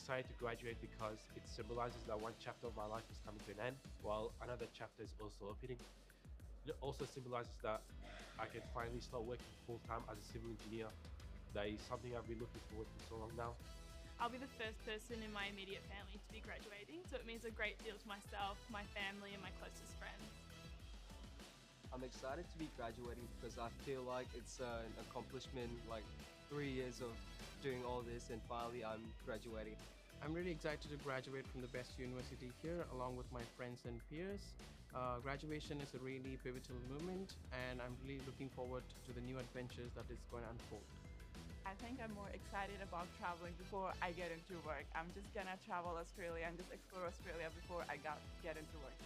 excited to graduate because it symbolizes that one chapter of my life is coming to an end, while another chapter is also opening. It also symbolizes that I can finally start working full-time as a civil engineer. That is something I've been looking forward to so long now. I'll be the first person in my immediate family to be graduating, so it means a great deal to myself, my family and my closest friends. I'm excited to be graduating because I feel like it's an accomplishment, like 3 years of doing all this and finally I'm graduating. I'm really excited to graduate from the best university here along with my friends and peers. Graduation is a really pivotal moment and I'm really looking forward to the new adventures that is going to unfold. I think I'm more excited about traveling before I get into work. I'm just gonna travel Australia and just explore Australia before I get into work.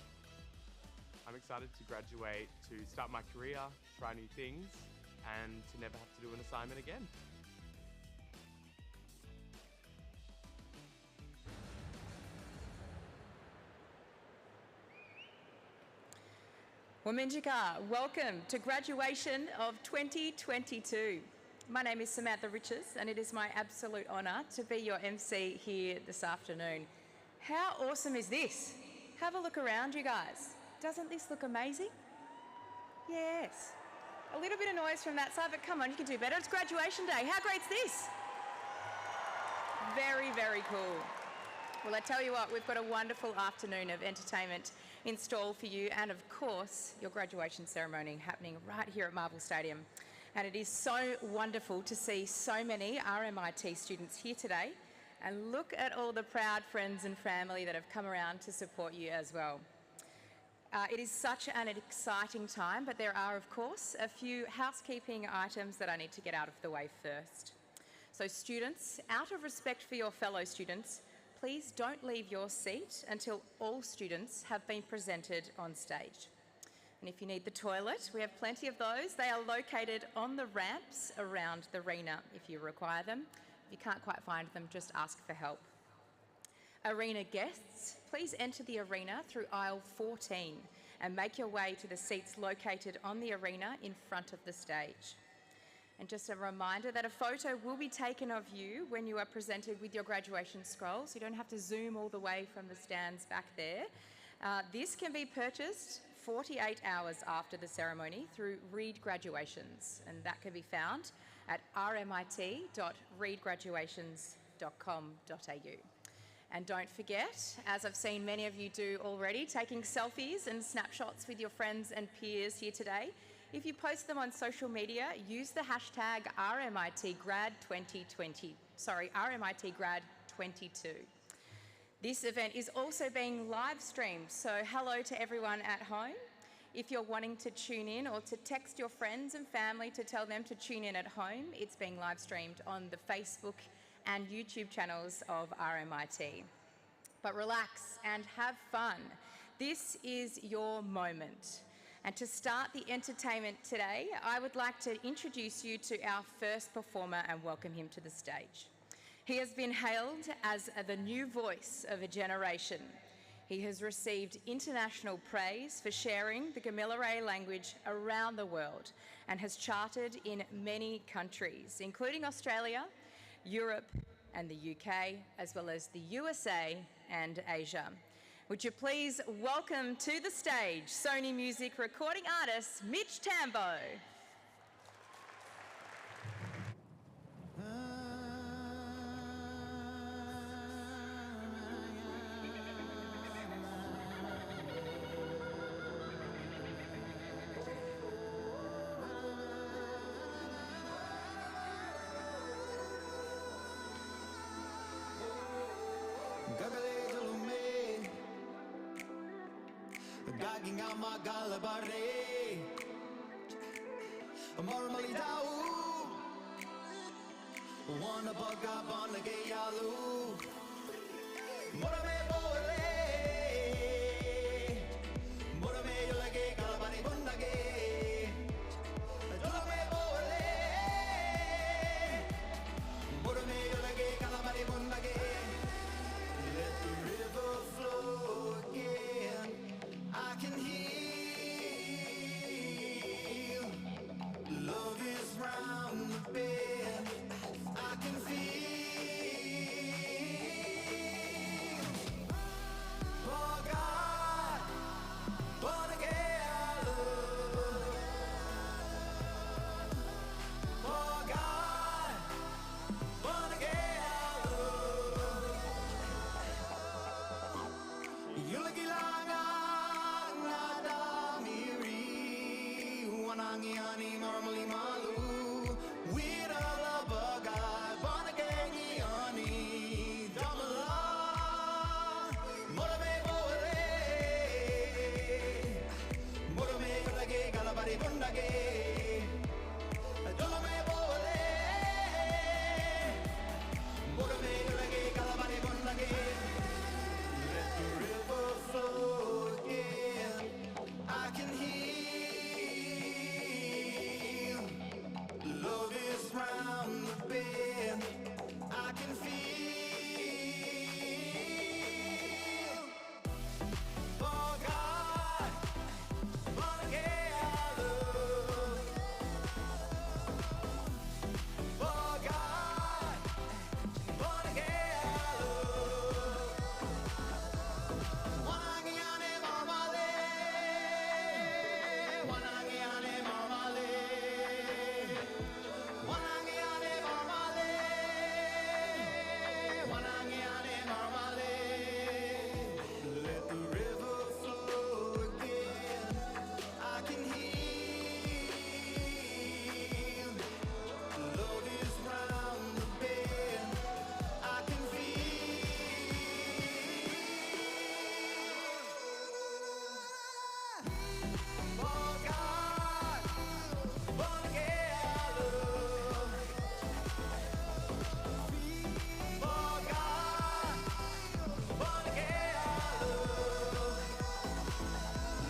I'm excited to graduate, to start my career, try new things, and to never have to do an assignment again. Wominjeka, welcome to graduation of 2022. My name is Samantha Riches and it is my absolute honour to be your MC here this afternoon. How awesome is this? Have a look around, you guys. Doesn't this look amazing? Yes. A little bit of noise from that side, but come on, you can do better. It's graduation day. How great's this? Very, very cool. Well, I tell you what, we've got a wonderful afternoon of entertainment in store for you and, of course, your graduation ceremony happening right here at Marvel Stadium. And it is so wonderful to see so many RMIT students here today. And look at all the proud friends and family that have come around to support you as well. It is such an exciting time, but there are, of course, a few housekeeping items that I need to get out of the way first. So students, out of respect for your fellow students, please don't leave your seat until all students have been presented on stage. And if you need the toilet, we have plenty of those. They are located on the ramps around the arena if you require them. If you can't quite find them, just ask for help. Arena guests, please enter the arena through aisle 14 and make your way to the seats located on the arena in front of the stage. And just a reminder that a photo will be taken of you when you are presented with your graduation scroll, so you don't have to zoom all the way from the stands back there. This can be purchased 48 hours after the ceremony through Reed Graduations, and that can be found at rmit.reedgraduations.com.au. And don't forget, as I've seen many of you do already, taking selfies and snapshots with your friends and peers here today. If you post them on social media, use the hashtag RMITgrad22. This event is also being live streamed, so hello to everyone at home. If you're wanting to tune in or to text your friends and family to tell them to tune in at home, it's being live streamed on the Facebook and YouTube channels of RMIT. But relax and have fun. This is your moment. And to start the entertainment today, I would like to introduce you to our first performer and welcome him to the stage. He has been hailed as the new voice of a generation. He has received international praise for sharing the Gamilaroi language around the world and has charted in many countries, including Australia, Europe and the UK, as well as the USA and Asia. Would you please welcome to the stage Sony Music recording artist Mitch Tambo. Gagging out my galabare Mormali dau Wanna bug up on the gay yalu Morame bole Morame yulage galabari bundage Dolame bole Morame yulage galabari bundage Let the river flow again I can heal. Love is round the bend. I can feel. Wanangiani marmali malu. Wira la bagai Wanagangiani Damala. Morame bole. Morame lage galabari bundage. Dolame bole. Morame lage galabari bundage. Let the river flow again. I can heal. Love is round the bend. I can feel. Oh God, wanna get love. Oh God, wanna get love. Wanangiane marmale. Wanangiane marmale. Wanangiane marmale. Wanangiane marmale. Let the river flow again. I can heal. Love is round the bend. I can feel. Oh God, wanna get love. Oh God, wanna get love.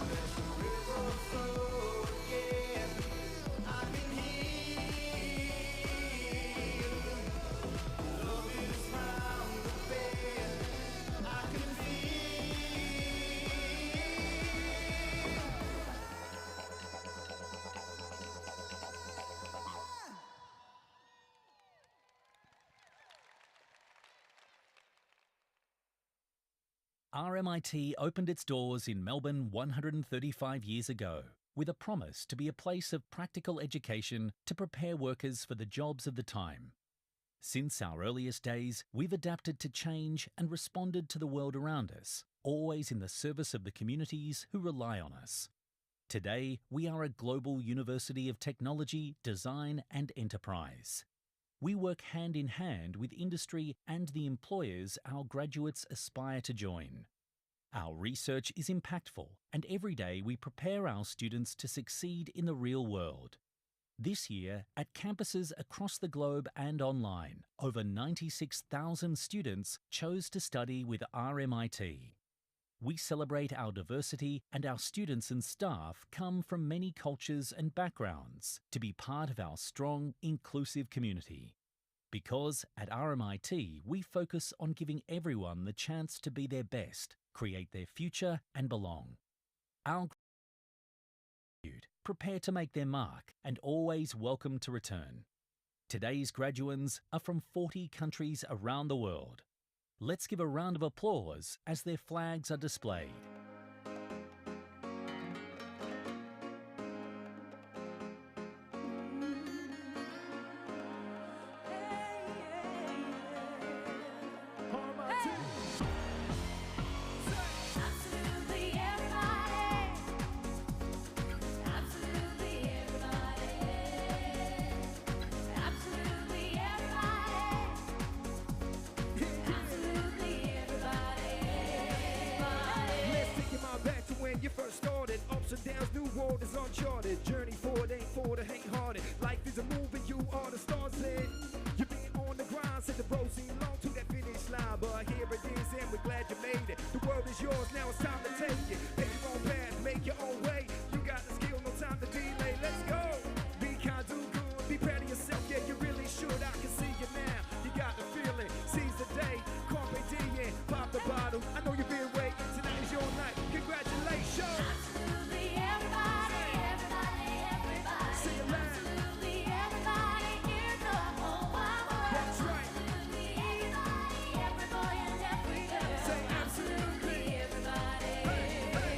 Let the river flow again. I can heal. Love is round the bend. I can RMIT opened its doors in Melbourne 135 years ago with a promise to be a place of practical education to prepare workers for the jobs of the time. Since our earliest days, we've adapted to change and responded to the world around us, always in the service of the communities who rely on us. Today, we are a global university of technology, design and enterprise. We work hand in hand with industry and the employers our graduates aspire to join. Our research is impactful, and every day we prepare our students to succeed in the real world. This year, at campuses across the globe and online, over 96,000 students chose to study with RMIT. We celebrate our diversity, and our students and staff come from many cultures and backgrounds to be part of our strong, inclusive community. Because at RMIT, we focus on giving everyone the chance to be their best, create their future, and belong. Our prepare to make their mark and always welcome to return. Today's graduands are from 40 countries around the world. Let's give a round of applause as their flags are displayed. You first started, ups and downs, new world is uncharted. Journey forward ain't for the faint-hearted. Life is a movie, you are the stars in. You've been on the grind, said the road seemed long to that finish line, but here it is, and we're glad you made it. The world is yours, now it's time to take it. Take your own path, make your own way. You got the skill, no time to delay. Let's go. Be kind, do good, be proud of yourself. Yeah, you really should. I can see you now. You got the feeling. Seize the day, carpe diem, pop the bottle. I know you've been waiting. Tonight is your night. Congratulations. Absolutely everybody, everybody, everybody. Sing it loud. Absolutely everybody in the whole wide world. That's right. Absolutely everybody, every boy and every girl. Say absolutely everybody. Hey, hey.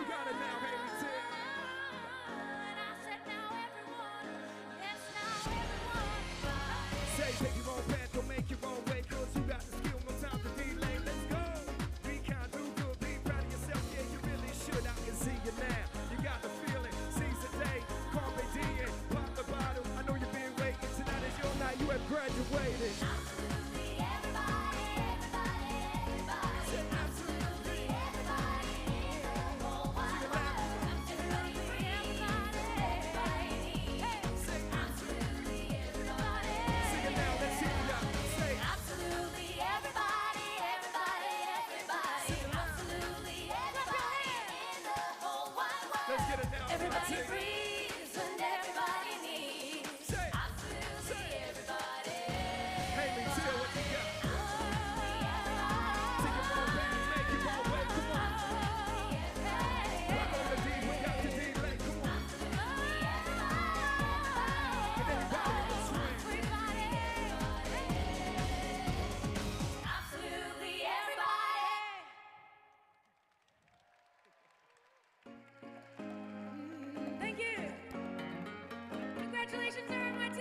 You got it now, Haley T. And I said now everyone, yes now everyone. Say, take your own path, don't make your own way, cause you got the skill, no time to delay. Let's go. Be kind, do good, be proud of yourself, yeah, you really should. I can see you now. You got the feeling, seize the day, carpe diem, pop the bottle. I know you've been waiting, tonight is your night, you have graduated. Absolutely everybody, everybody, everybody. Say absolutely. Everybody in the whole wide world. Absolutely everybody, everybody needs. Say Absolutely everybody. sing it now, let's hear ya. Say Absolutely everybody, everybody, everybody. Absolutely everybody in the whole wide world. let's get it now. Everybody Say, breathes and everybody needs. say, Absolutely everybody. Haley T, what you got? Absolutely everybody. Take your own path, make your own way, come on. Absolutely everybody. Rock on the D, we got the delay, come on. Absolutely everybody. Get everybody in the swing. Everybody. Absolutely everybody. Thank you. Congratulations, RMIT.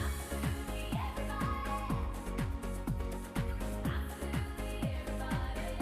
Absolutely everybody. Absolutely everybody.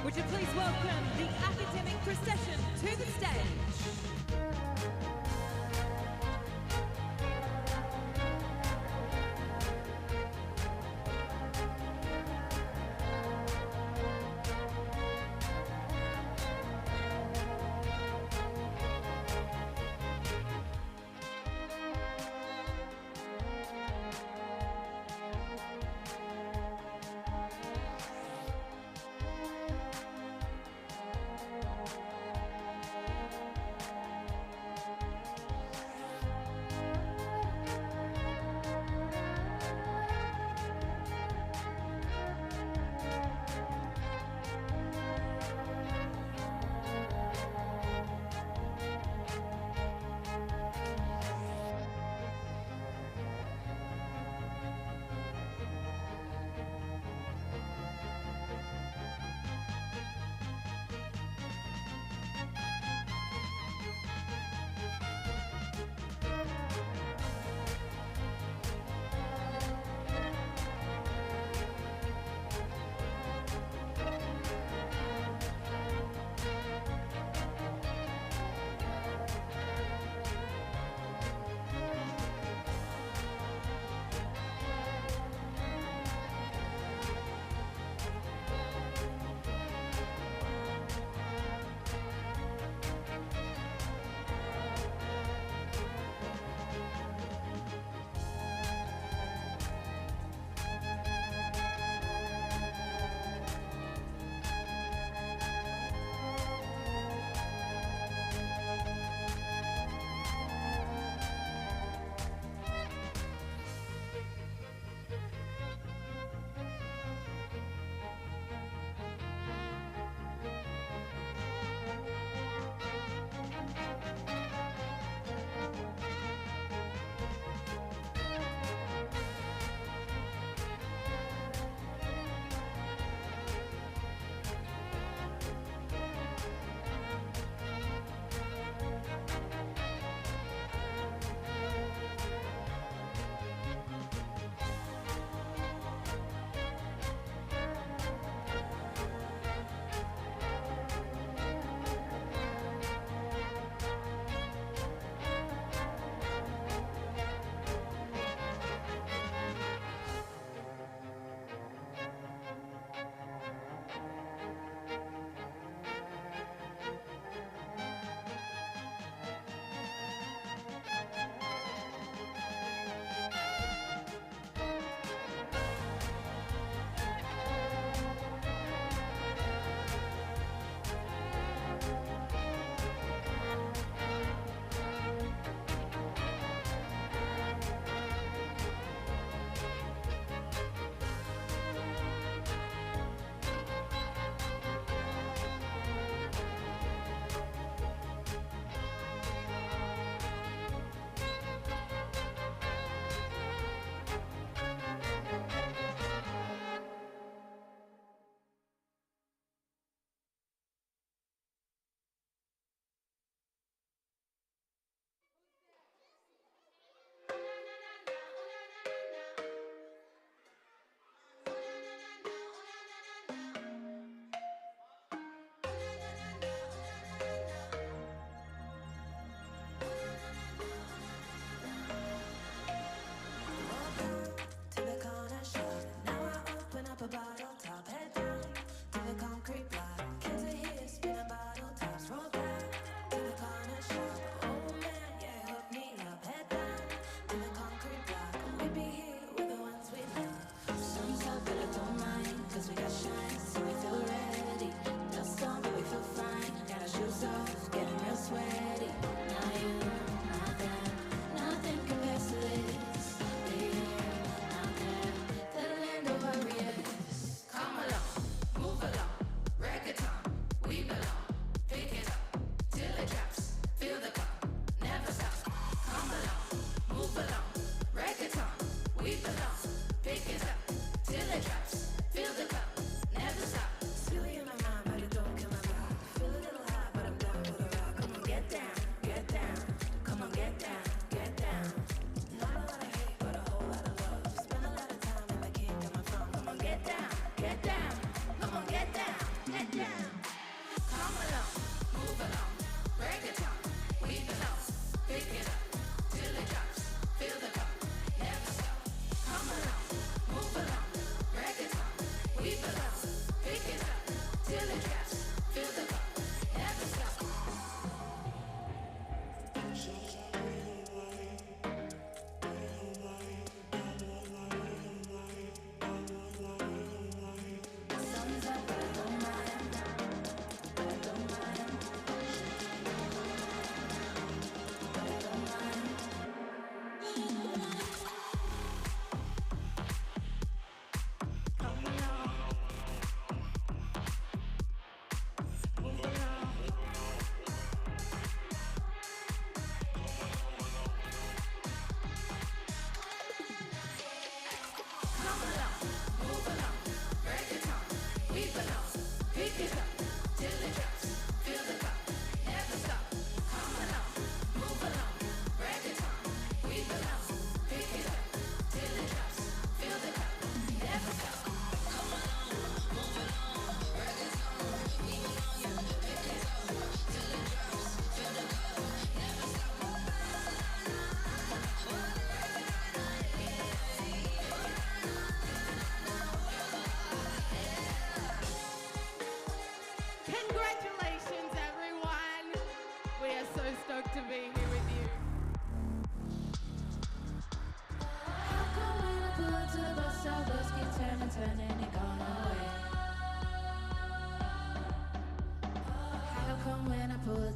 Would you please welcome the academic procession to the stage?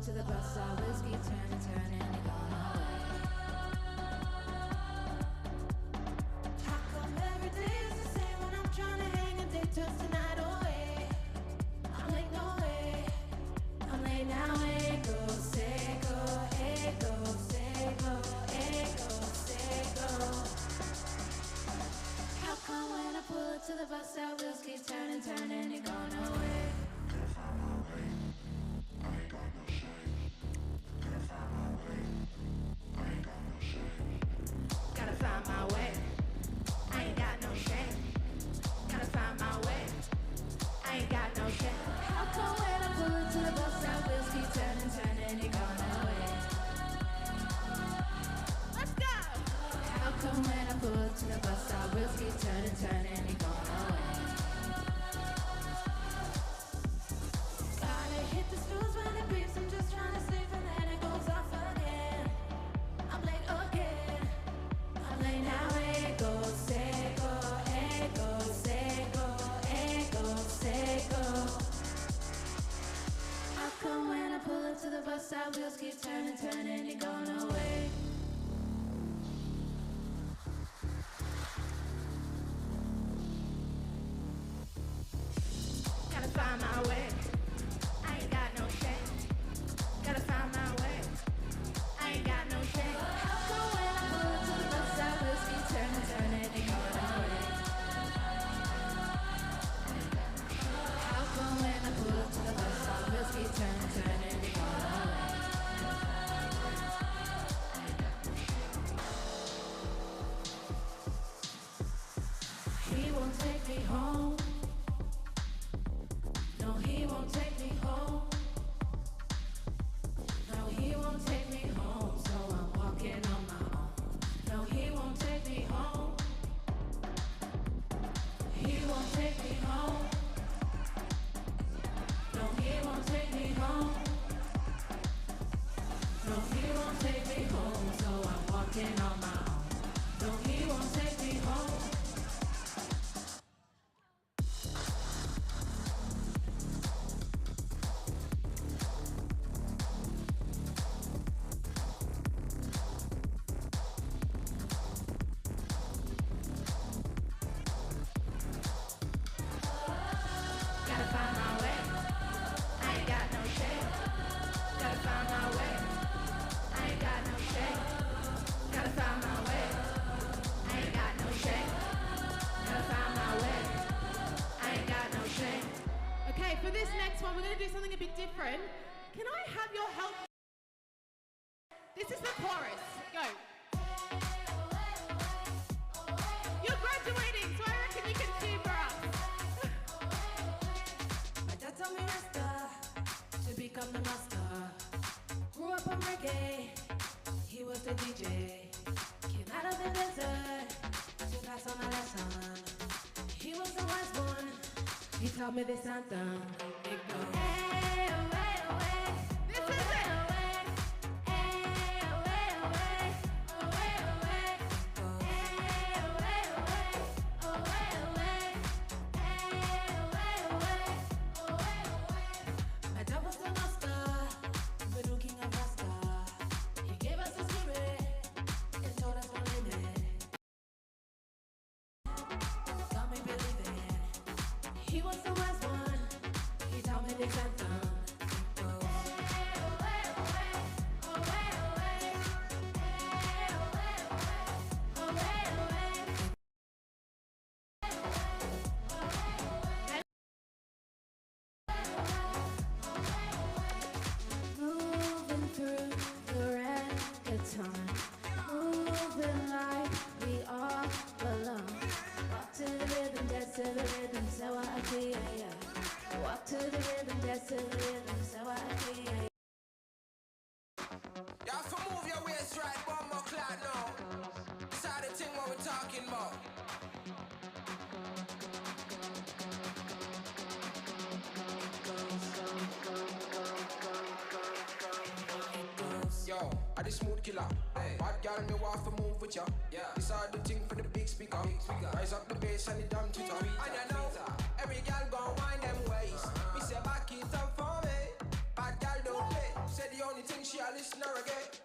to the bus stop, whiskey turning, turning, and gone away. How come every day is the same when I'm trying to hang a day turns the night away? I'm like, no way. I'm like, now ego, seco, ego, seco, ego, seco. How come when I pull up to the bus stop, wheels keep turning, turning, and gone away? Gotta find my way. I ain't got no shame. Gotta find my way. I ain't got no shame. How come when I pull up to the bus stop, wheels keep turning, turning, and gone away? Let's go. How come when I pull up to the bus stop, wheels keep turning, turning, and gone away? Gotta hit the snooze when it beeps. I'm just trying to sleep and then it goes off again. I'm late again. I'm late now. Ego, seco, ego, seco, ego, seco. How come when I pull up to the bus stop, wheels keep turning, turning, and gone away? Gotta find my way. I ain't got no shame. Gotta find my way. I ain't got no shame. How come when I pull up to the bus stop, wheels keep turning, turning, and gone away? How come when I pull up to the bus stop, wheels keep turning, turning, and gone away? He won't take me home. No, he won't take me home. No, he won't take me home, so I'm walking on my own. No, he won't take me home. He won't take me home. No, he won't take me home. No, he won't take me home, so I'm walking on my own. No, he won't take me home. Gotta find my way. I ain't got no shame. Gotta find my way. I ain't got no shame. Gotta find my way. I ain't got no shame. Gotta find my way. I ain't got no shame. Okay, for this next one, we're going to do something a bit different. Can I have your help? This is the chorus. Go. You're graduating, so I reckon you can sing for us. My dad told me rasta to become the master. Grew up on reggae, he was the DJ. Came out of the desert to pass on my lesson. He was the wise one, he taught me this anthem. It goes, hey, away, away. This is it. My dad was the master, the new king of Rasta. He gave us the spirit and told us no limit. Got me believing. He was the wise one. He taught me this anthem. It goes, moving through the reggaeton, moving like we all belong. Walk to the rhythm, dance to the rhythm, so I create. Walk to the rhythm, dance to the rhythm, so I create. You have to move your waist right, one more cloud now. This is the thing what we're talking about. Yo, I the smooth killer. Bad girl, me want to move with ya. This are the thing for the big speaker. Rise up the bass and the damn Twitter. And you know, every girl gon' wind them waist. Me say back it up for me. Bad girl don't play. Say the this no reggae.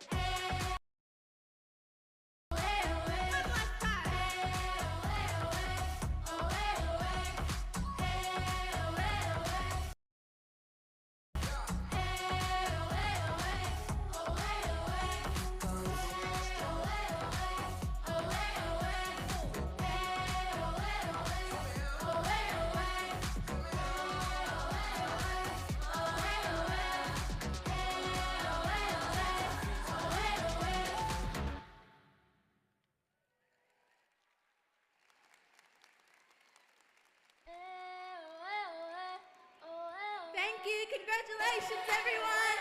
Thank you. Congratulations, everyone.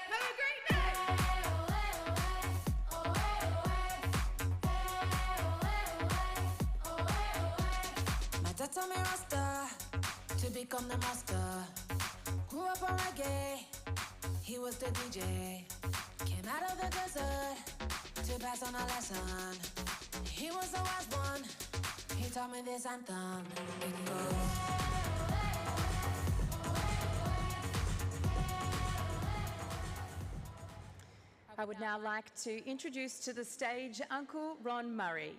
Have a great night. My dad told me Rasta to become the master. Grew up on reggae, he was the DJ. Came out of the desert to pass on a lesson. He was the wise one, he taught me this anthem. It goes. I would now like to introduce to the stage Uncle Ron Murray.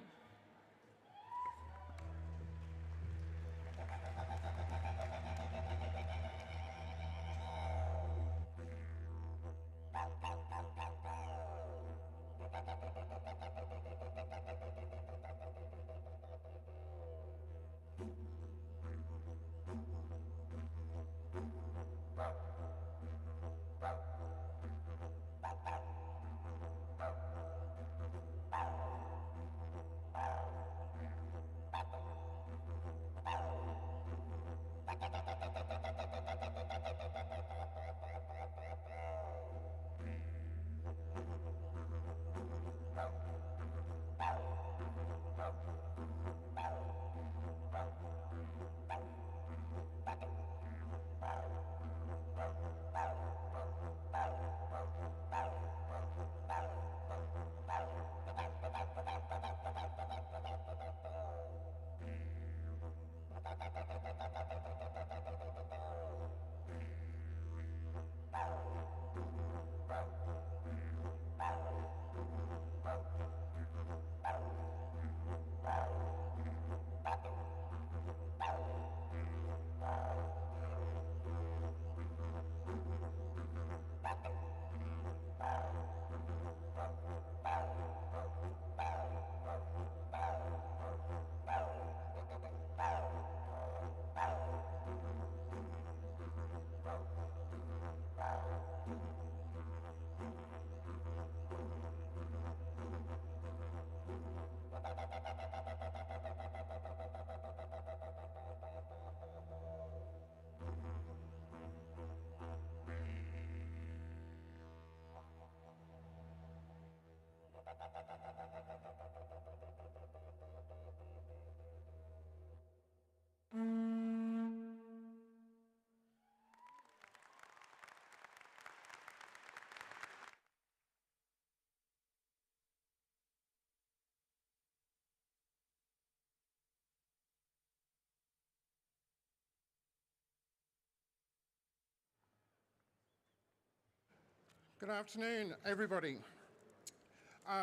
Good afternoon, everybody.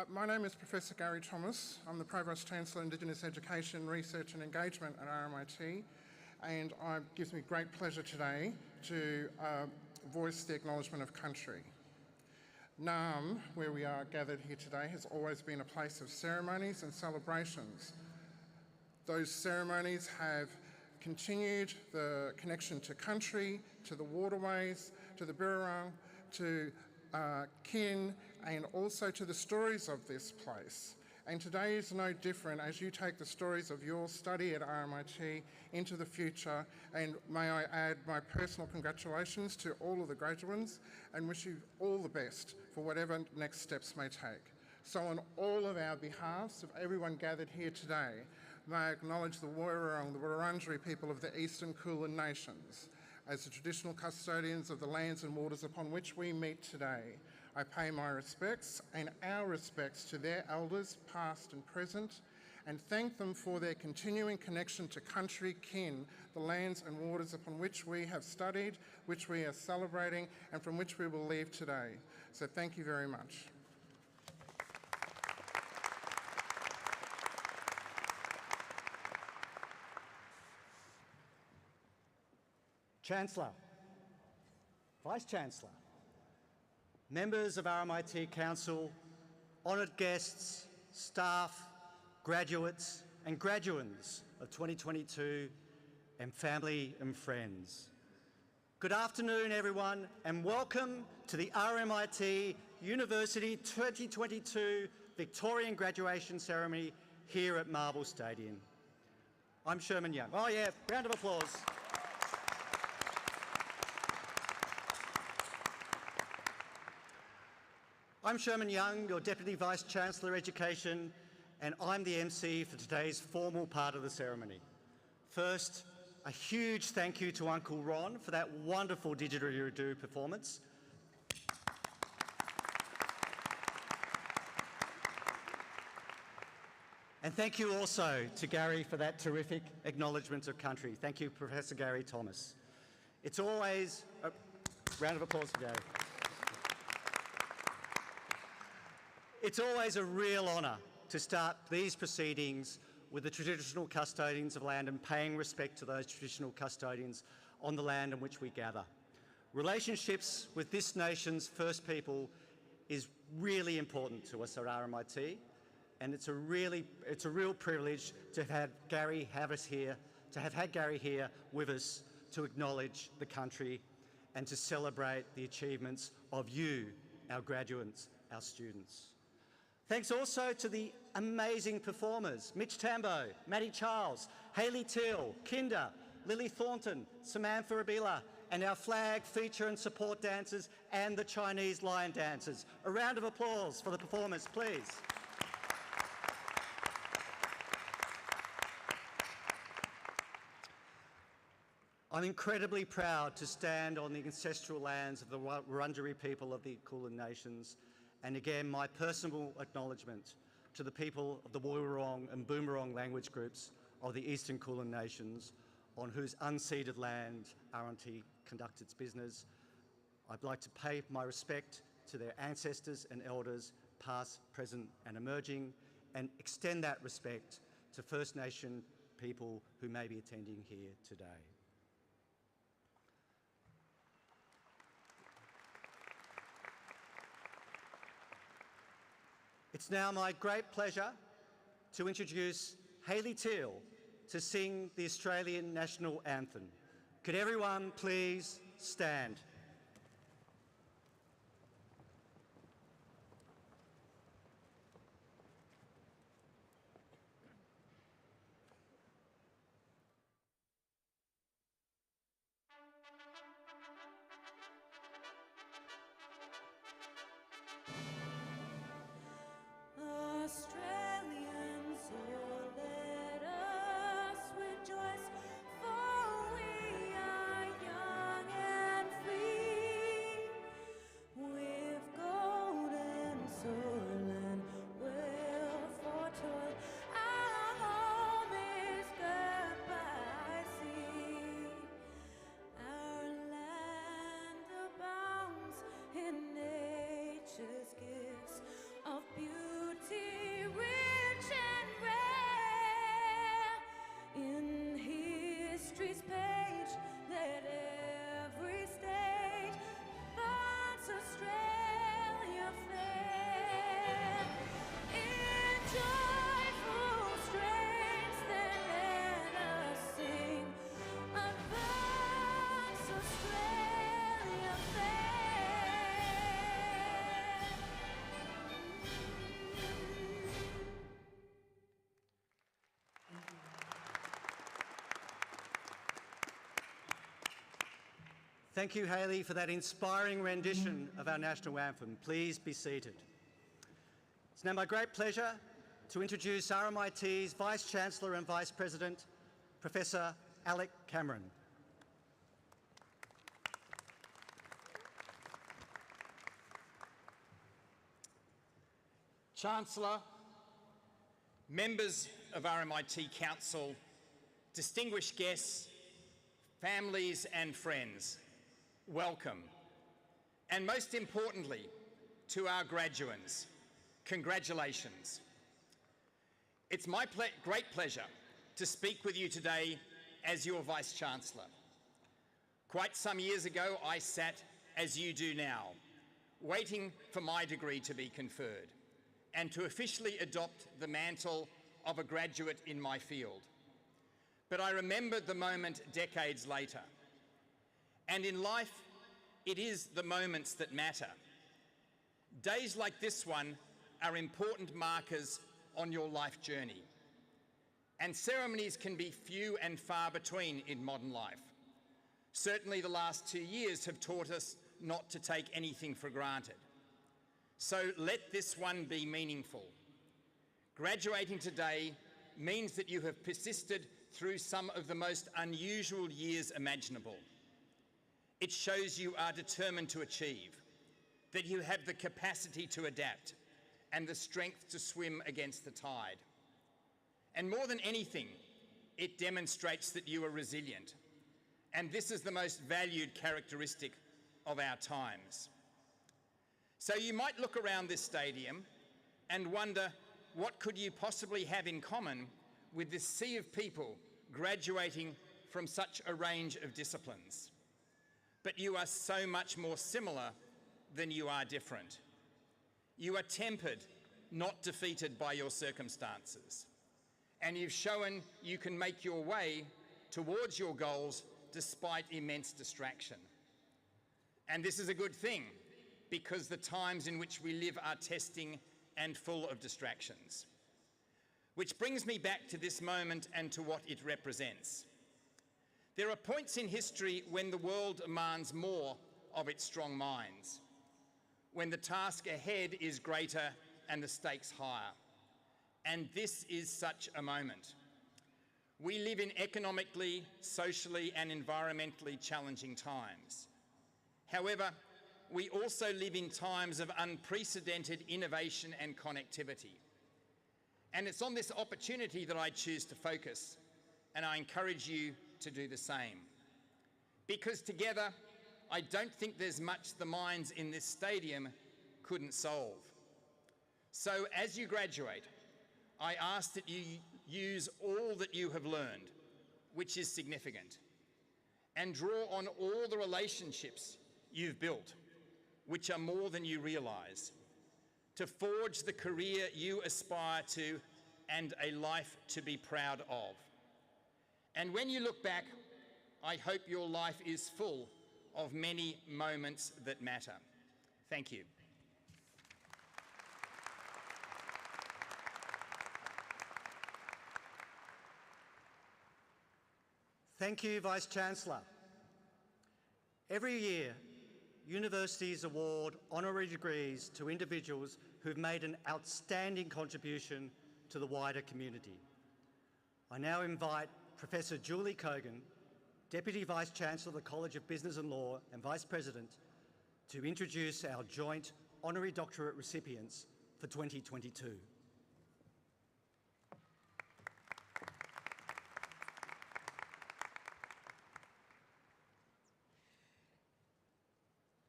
My name is Professor Gary Thomas. I'm the Provost Chancellor Indigenous Education, Research and Engagement at RMIT, and it gives me great pleasure today to voice the acknowledgement of country. Naarm, where we are gathered here today, has always been a place of ceremonies and celebrations. Those ceremonies have continued the connection to country, to the waterways, to the Birrarung, to kin, and also to the stories of this place. And today is no different as you take the stories of your study at RMIT into the future, and may I add my personal congratulations to all of the graduates and wish you all the best for whatever next steps may take. So on all of our behalves, of everyone gathered here today, may I acknowledge the Wurrung, the Wurundjeri people of the Eastern Kulin Nations. As the traditional custodians of the lands and waters upon which we meet today, I pay my respects and our respects to their elders, past and present, and thank them for their continuing connection to country, kin, the lands and waters upon which we have studied, which we are celebrating, and from which we will leave today. So thank you very much. Chancellor, Vice-Chancellor, members of RMIT Council, honoured guests, staff, graduates and graduands of 2022 and family and friends. Good afternoon everyone and welcome to the RMIT University 2022 Victorian Graduation Ceremony here at Marvel Stadium. I'm Sherman Young. Oh yeah, round of applause. I'm Sherman Young, your Deputy Vice-Chancellor Education, and I'm the MC for today's formal part of the ceremony. First, a huge thank you to Uncle Ron for that wonderful didgeridoo performance. And thank you also to Gary for that terrific acknowledgement of country. Thank you, Professor Gary Thomas. It's always a round of applause for Gary. It's always a real honour to start these proceedings with the traditional custodians of land and paying respect to those traditional custodians on the land on which we gather. Relationships with this nation's First People is really important to us at RMIT, and it's a real privilege to have had Gary here with us to acknowledge the country and to celebrate the achievements of you, our graduates, our students. Thanks also to the amazing performers, Mitch Tambo, Maddie Charles, Hayley Teal, Kinder, Lily Thornton, Samantha Abila, and our flag, feature and support dancers and the Chinese lion dancers. A round of applause for the performers, please. I'm incredibly proud to stand on the ancestral lands of the Wurundjeri people of the Kulin Nations, and again my personal acknowledgement to the people of the Woiwurrung and Boomerang language groups of the Eastern Kulin Nations on whose unceded land RMIT conducts its business. I'd like to pay my respect to their ancestors and elders, past, present and emerging, and extend that respect to First Nation people who may be attending here today. It's now my great pleasure to introduce Hayley Teal to sing the Australian National Anthem. Could everyone please stand? Australians, oh, let us rejoice, for we are young and free. With gold and soil and wealth for toil, our home is girt by sea. Our land abounds in nature's gifts of beauty, rich and rare. In history's page, let every stage finds Australia fair. In joyful strains, then let us sing, advance Australia fair. Thank you, Hayley, for that inspiring rendition of our national anthem. Please be seated. It's now my great pleasure to introduce RMIT's Vice-Chancellor and Vice President, Professor Alec Cameron. Chancellor, members of RMIT Council, distinguished guests, families and friends, welcome. And most importantly, to our graduands, congratulations. It's my great pleasure to speak with you today as your Vice-Chancellor. Quite some years ago, I sat as you do now, waiting for my degree to be conferred and to officially adopt the mantle of a graduate in my field. But I remembered the moment decades later. And in life, it is the moments that matter. Days like this one are important markers on your life journey. And ceremonies can be few and far between in modern life. Certainly the last 2 years have taught us not to take anything for granted. So let this one be meaningful. Graduating today means that you have persisted through some of the most unusual years imaginable. It shows you are determined to achieve, that you have the capacity to adapt and the strength to swim against the tide. And more than anything, it demonstrates that you are resilient. And this is the most valued characteristic of our times. So you might look around this stadium and wonder, what could you possibly have in common with this sea of people graduating from such a range of disciplines? But you are so much more similar than you are different. You are tempered, not defeated by your circumstances. And you've shown you can make your way towards your goals despite immense distraction. And this is a good thing, because the times in which we live are testing and full of distractions. Which brings me back to this moment and to what it represents. There are points in history when the world demands more of its strong minds, when the task ahead is greater and the stakes higher. And this is such a moment. We live in economically, socially, and environmentally challenging times. However, we also live in times of unprecedented innovation and connectivity. And it's on this opportunity that I choose to focus, and I encourage you to do the same. Because together, I don't think there's much the minds in this stadium couldn't solve. So as you graduate, I ask that you use all that you have learned, which is significant, and draw on all the relationships you've built, which are more than you realize, to forge the career you aspire to and a life to be proud of. And when you look back, I hope your life is full of many moments that matter. Thank you. Thank you, Vice-Chancellor. Every year, universities award honorary degrees to individuals who've made an outstanding contribution to the wider community. I now invite Professor Julie Kogan, Deputy Vice-Chancellor of the College of Business and Law and Vice President, to introduce our joint honorary doctorate recipients for 2022.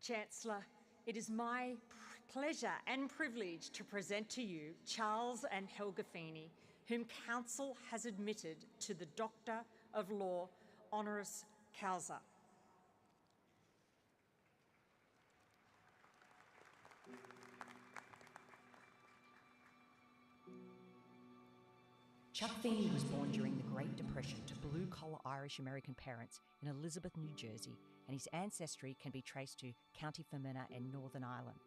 Chancellor, it is my pleasure and privilege to present to you Charles and Helga Feeney, whom Council has admitted to the Doctor of Law honoris causa. Chuck Feeney was born during the Great Depression to blue-collar Irish-American parents in Elizabeth, New Jersey, and his ancestry can be traced to County Fermanagh and Northern Ireland.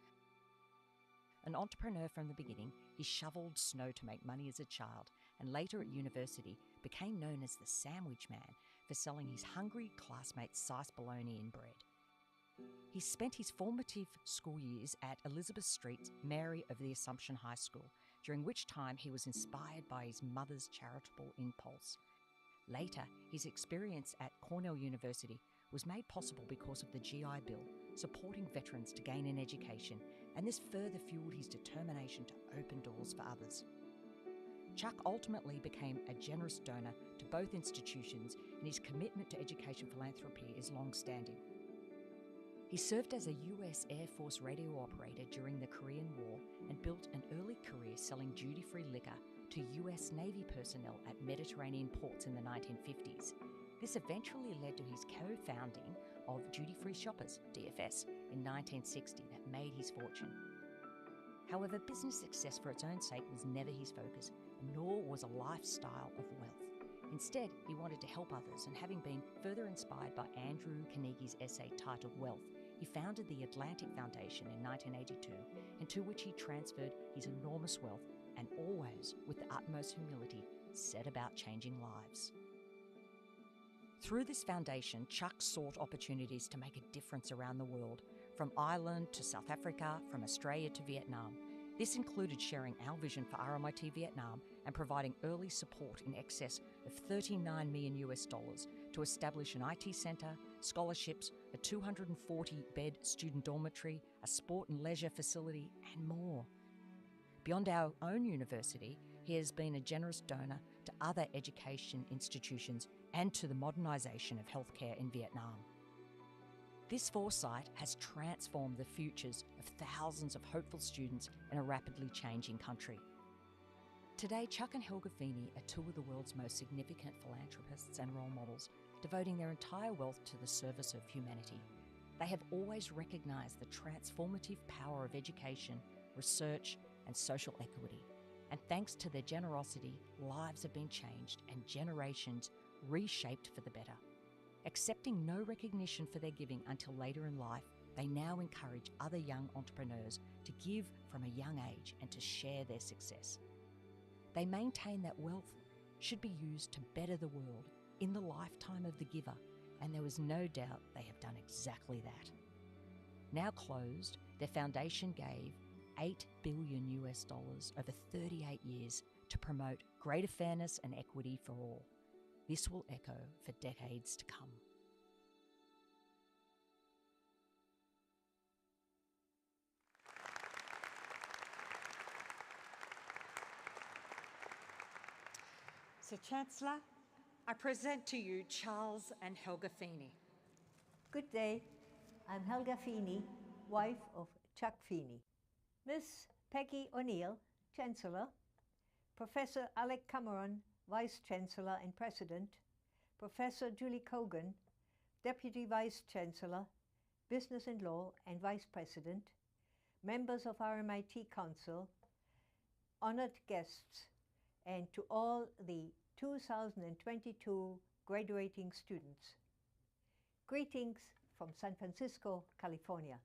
An entrepreneur from the beginning, he shoveled snow to make money as a child, and later at university became known as the Sandwich Man for selling his hungry classmates sliced bologna and bread. He spent his formative school years at Elizabeth Street's Mary of the Assumption High School, during which time he was inspired by his mother's charitable impulse. Later, his experience at Cornell University was made possible because of the GI Bill, supporting veterans to gain an education, and this further fueled his determination to open doors for others. Chuck ultimately became a generous donor to both institutions, and his commitment to education philanthropy is long-standing. He served as a US Air Force radio operator during the Korean War and built an early career selling duty-free liquor to US Navy personnel at Mediterranean ports in the 1950s. This eventually led to his co-founding of Duty Free Shoppers, DFS, in 1960 that made his fortune. However, business success for its own sake was never his focus, nor was a lifestyle of wealth. Instead, he wanted to help others, and having been further inspired by Andrew Carnegie's essay titled Wealth, he founded the Atlantic Foundation in 1982, into which he transferred his enormous wealth and always, with the utmost humility, set about changing lives. Through this foundation, Chuck sought opportunities to make a difference around the world, from Ireland to South Africa, from Australia to Vietnam. This included sharing our vision for RMIT Vietnam and providing early support in excess of $39 million to establish an IT centre, scholarships, a 240-bed student dormitory, a sport and leisure facility, and more. Beyond our own university, he has been a generous donor to other education institutions and to the modernisation of healthcare in Vietnam. This foresight has transformed the futures of thousands of hopeful students in a rapidly changing country. Today, Chuck and Helga Feeney are two of the world's most significant philanthropists and role models, devoting their entire wealth to the service of humanity. They have always recognised the transformative power of education, research, and social equity. And thanks to their generosity, lives have been changed and generations reshaped for the better. Accepting no recognition for their giving until later in life, they now encourage other young entrepreneurs to give from a young age and to share their success. They maintain that wealth should be used to better the world in the lifetime of the giver, and there is no doubt they have done exactly that. Now closed, their foundation gave $8 billion over 38 years to promote greater fairness and equity for all. This will echo for decades to come. So, Chancellor, I present to you Charles and Helga Feeney. Good day. I'm Helga Feeney, wife of Chuck Feeney. Miss Peggy O'Neill, Chancellor. Professor Alec Cameron, Vice Chancellor and President. Professor Julie Cogan, Deputy Vice Chancellor, Business and Law and Vice President. Members of RMIT Council, honored guests, and to all the 2022 graduating students. Greetings from San Francisco, California.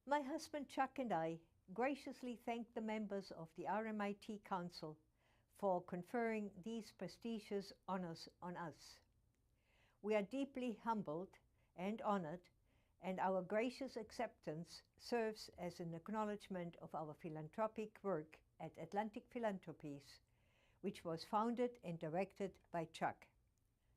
My husband Chuck and I graciously thank the members of the RMIT Council for conferring these prestigious honors on us. We are deeply humbled and honored, and our gracious acceptance serves as an acknowledgement of our philanthropic work at Atlantic Philanthropies, which was founded and directed by Chuck.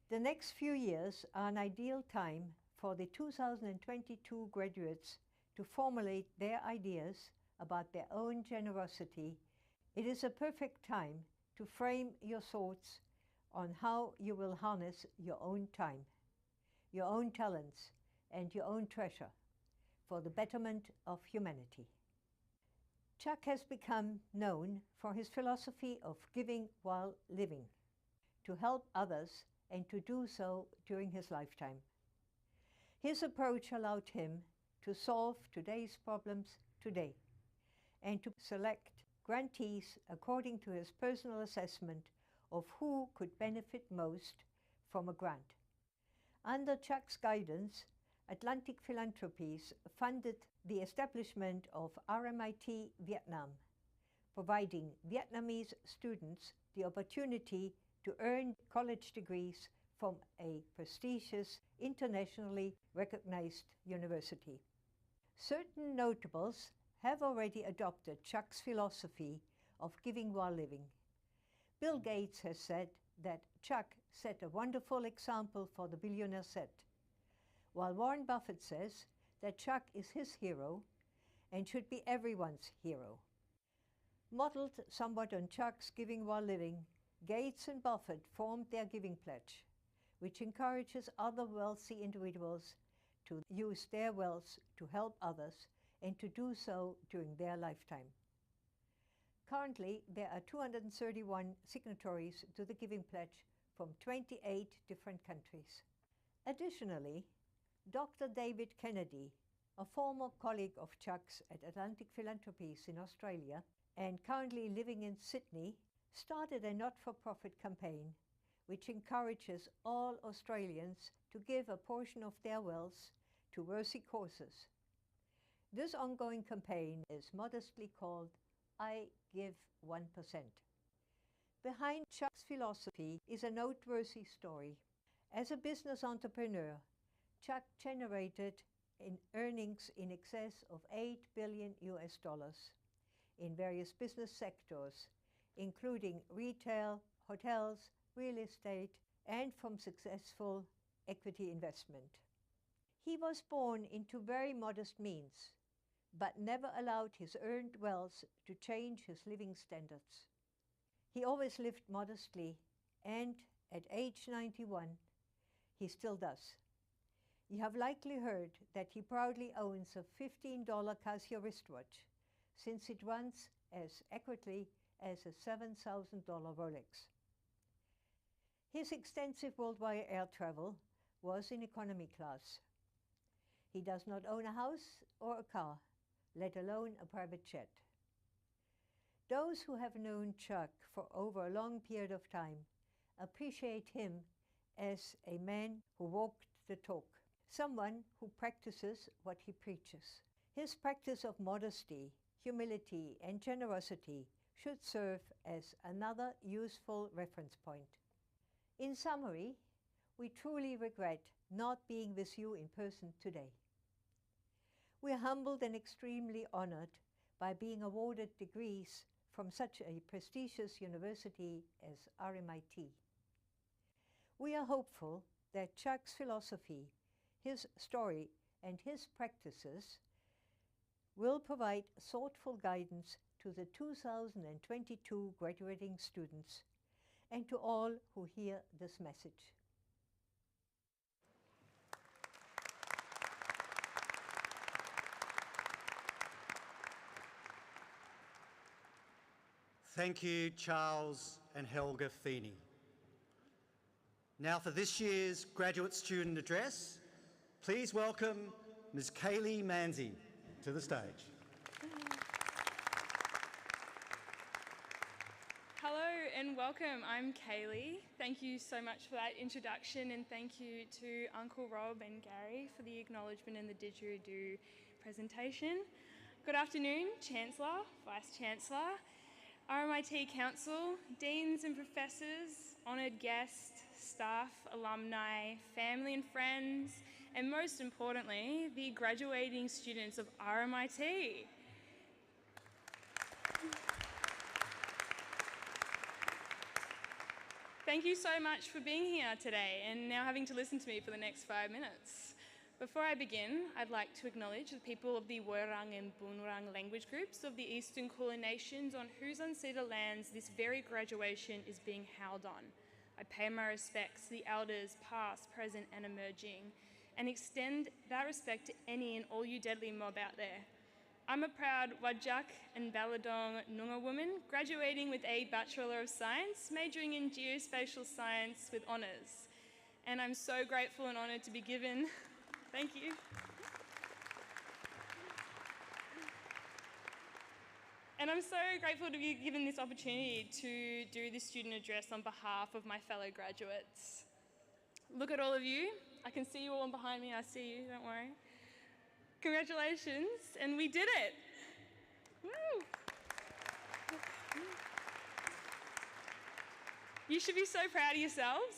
The next few years are an ideal time for the 2022 graduates to formulate their ideas about their own generosity. It is a perfect time to frame your thoughts on how you will harness your own time, your own talents, and your own treasure for the betterment of humanity. Chuck has become known for his philosophy of giving while living, to help others and to do so during his lifetime. His approach allowed him to solve today's problems today and to select grantees according to his personal assessment of who could benefit most from a grant. Under Chuck's guidance, Atlantic Philanthropies funded the establishment of RMIT Vietnam, providing Vietnamese students the opportunity to earn college degrees from a prestigious, internationally recognized university. Certain notables have already adopted Chuck's philosophy of giving while living. Bill Gates has said that Chuck set a wonderful example for the billionaire set, while Warren Buffett says that Chuck is his hero and should be everyone's hero. Modeled somewhat on Chuck's Giving While Living, Gates and Buffett formed their Giving Pledge, which encourages other wealthy individuals to use their wealth to help others and to do so during their lifetime. Currently, there are 231 signatories to the Giving Pledge from 28 different countries. Additionally, Dr. David Kennedy, a former colleague of Chuck's at Atlantic Philanthropies in Australia and currently living in Sydney, started a not-for-profit campaign which encourages all Australians to give a portion of their wealth to worthy causes. This ongoing campaign is modestly called I Give 1%. Behind Chuck's philosophy is a noteworthy story. As a business entrepreneur, Chuck generated earnings in excess of $8 billion in various business sectors, including retail, hotels, real estate, and from successful equity investment. He was born into very modest means, but never allowed his earned wealth to change his living standards. He always lived modestly, and at age 91, he still does. You have likely heard that he proudly owns a $15 Casio wristwatch, since it runs as accurately as a $7,000 Rolex. His extensive worldwide air travel was in economy class. He does not own a house or a car, let alone a private jet. Those who have known Chuck for over a long period of time appreciate him as a man who walked the talk, someone who practices what he preaches. His practice of modesty, humility, and generosity should serve as another useful reference point. In summary, we truly regret not being with you in person today. We are humbled and extremely honored by being awarded degrees from such a prestigious university as RMIT. We are hopeful that Chuck's philosophy, his story, and his practices will provide thoughtful guidance to the 2022 graduating students and to all who hear this message. Thank you, Charles and Helga Feeney. Now for this year's graduate student address, please welcome Ms. Kaylee Manzi to the stage. Hello and welcome. I'm Kaylee. Thank you so much for that introduction, and thank you to Uncle Rob and Gary for the acknowledgement and the didgeridoo presentation. Good afternoon, Chancellor, Vice Chancellor, RMIT Council, Deans and Professors, honoured guests, staff, alumni, family and friends, and most importantly, the graduating students of RMIT. Thank you so much for being here today and now having to listen to me for the next 5 minutes. Before I begin, I'd like to acknowledge the people of the Wurrung and Boonwurrung language groups of the Eastern Kulin Nations on whose unceded lands this very graduation is being held on. I pay my respects to the elders past, present and emerging, and extend that respect to any and all you deadly mob out there. I'm a proud Whadjuk and Balladong Noongar woman, graduating with a Bachelor of Science, majoring in Geospatial Science with honours. And I'm so grateful and honoured to be given, thank you. And I'm so grateful to be given this opportunity to do this student address on behalf of my fellow graduates. Look at all of you. I can see you all behind me. I see you, don't worry. Congratulations, and we did it. Woo. You should be so proud of yourselves.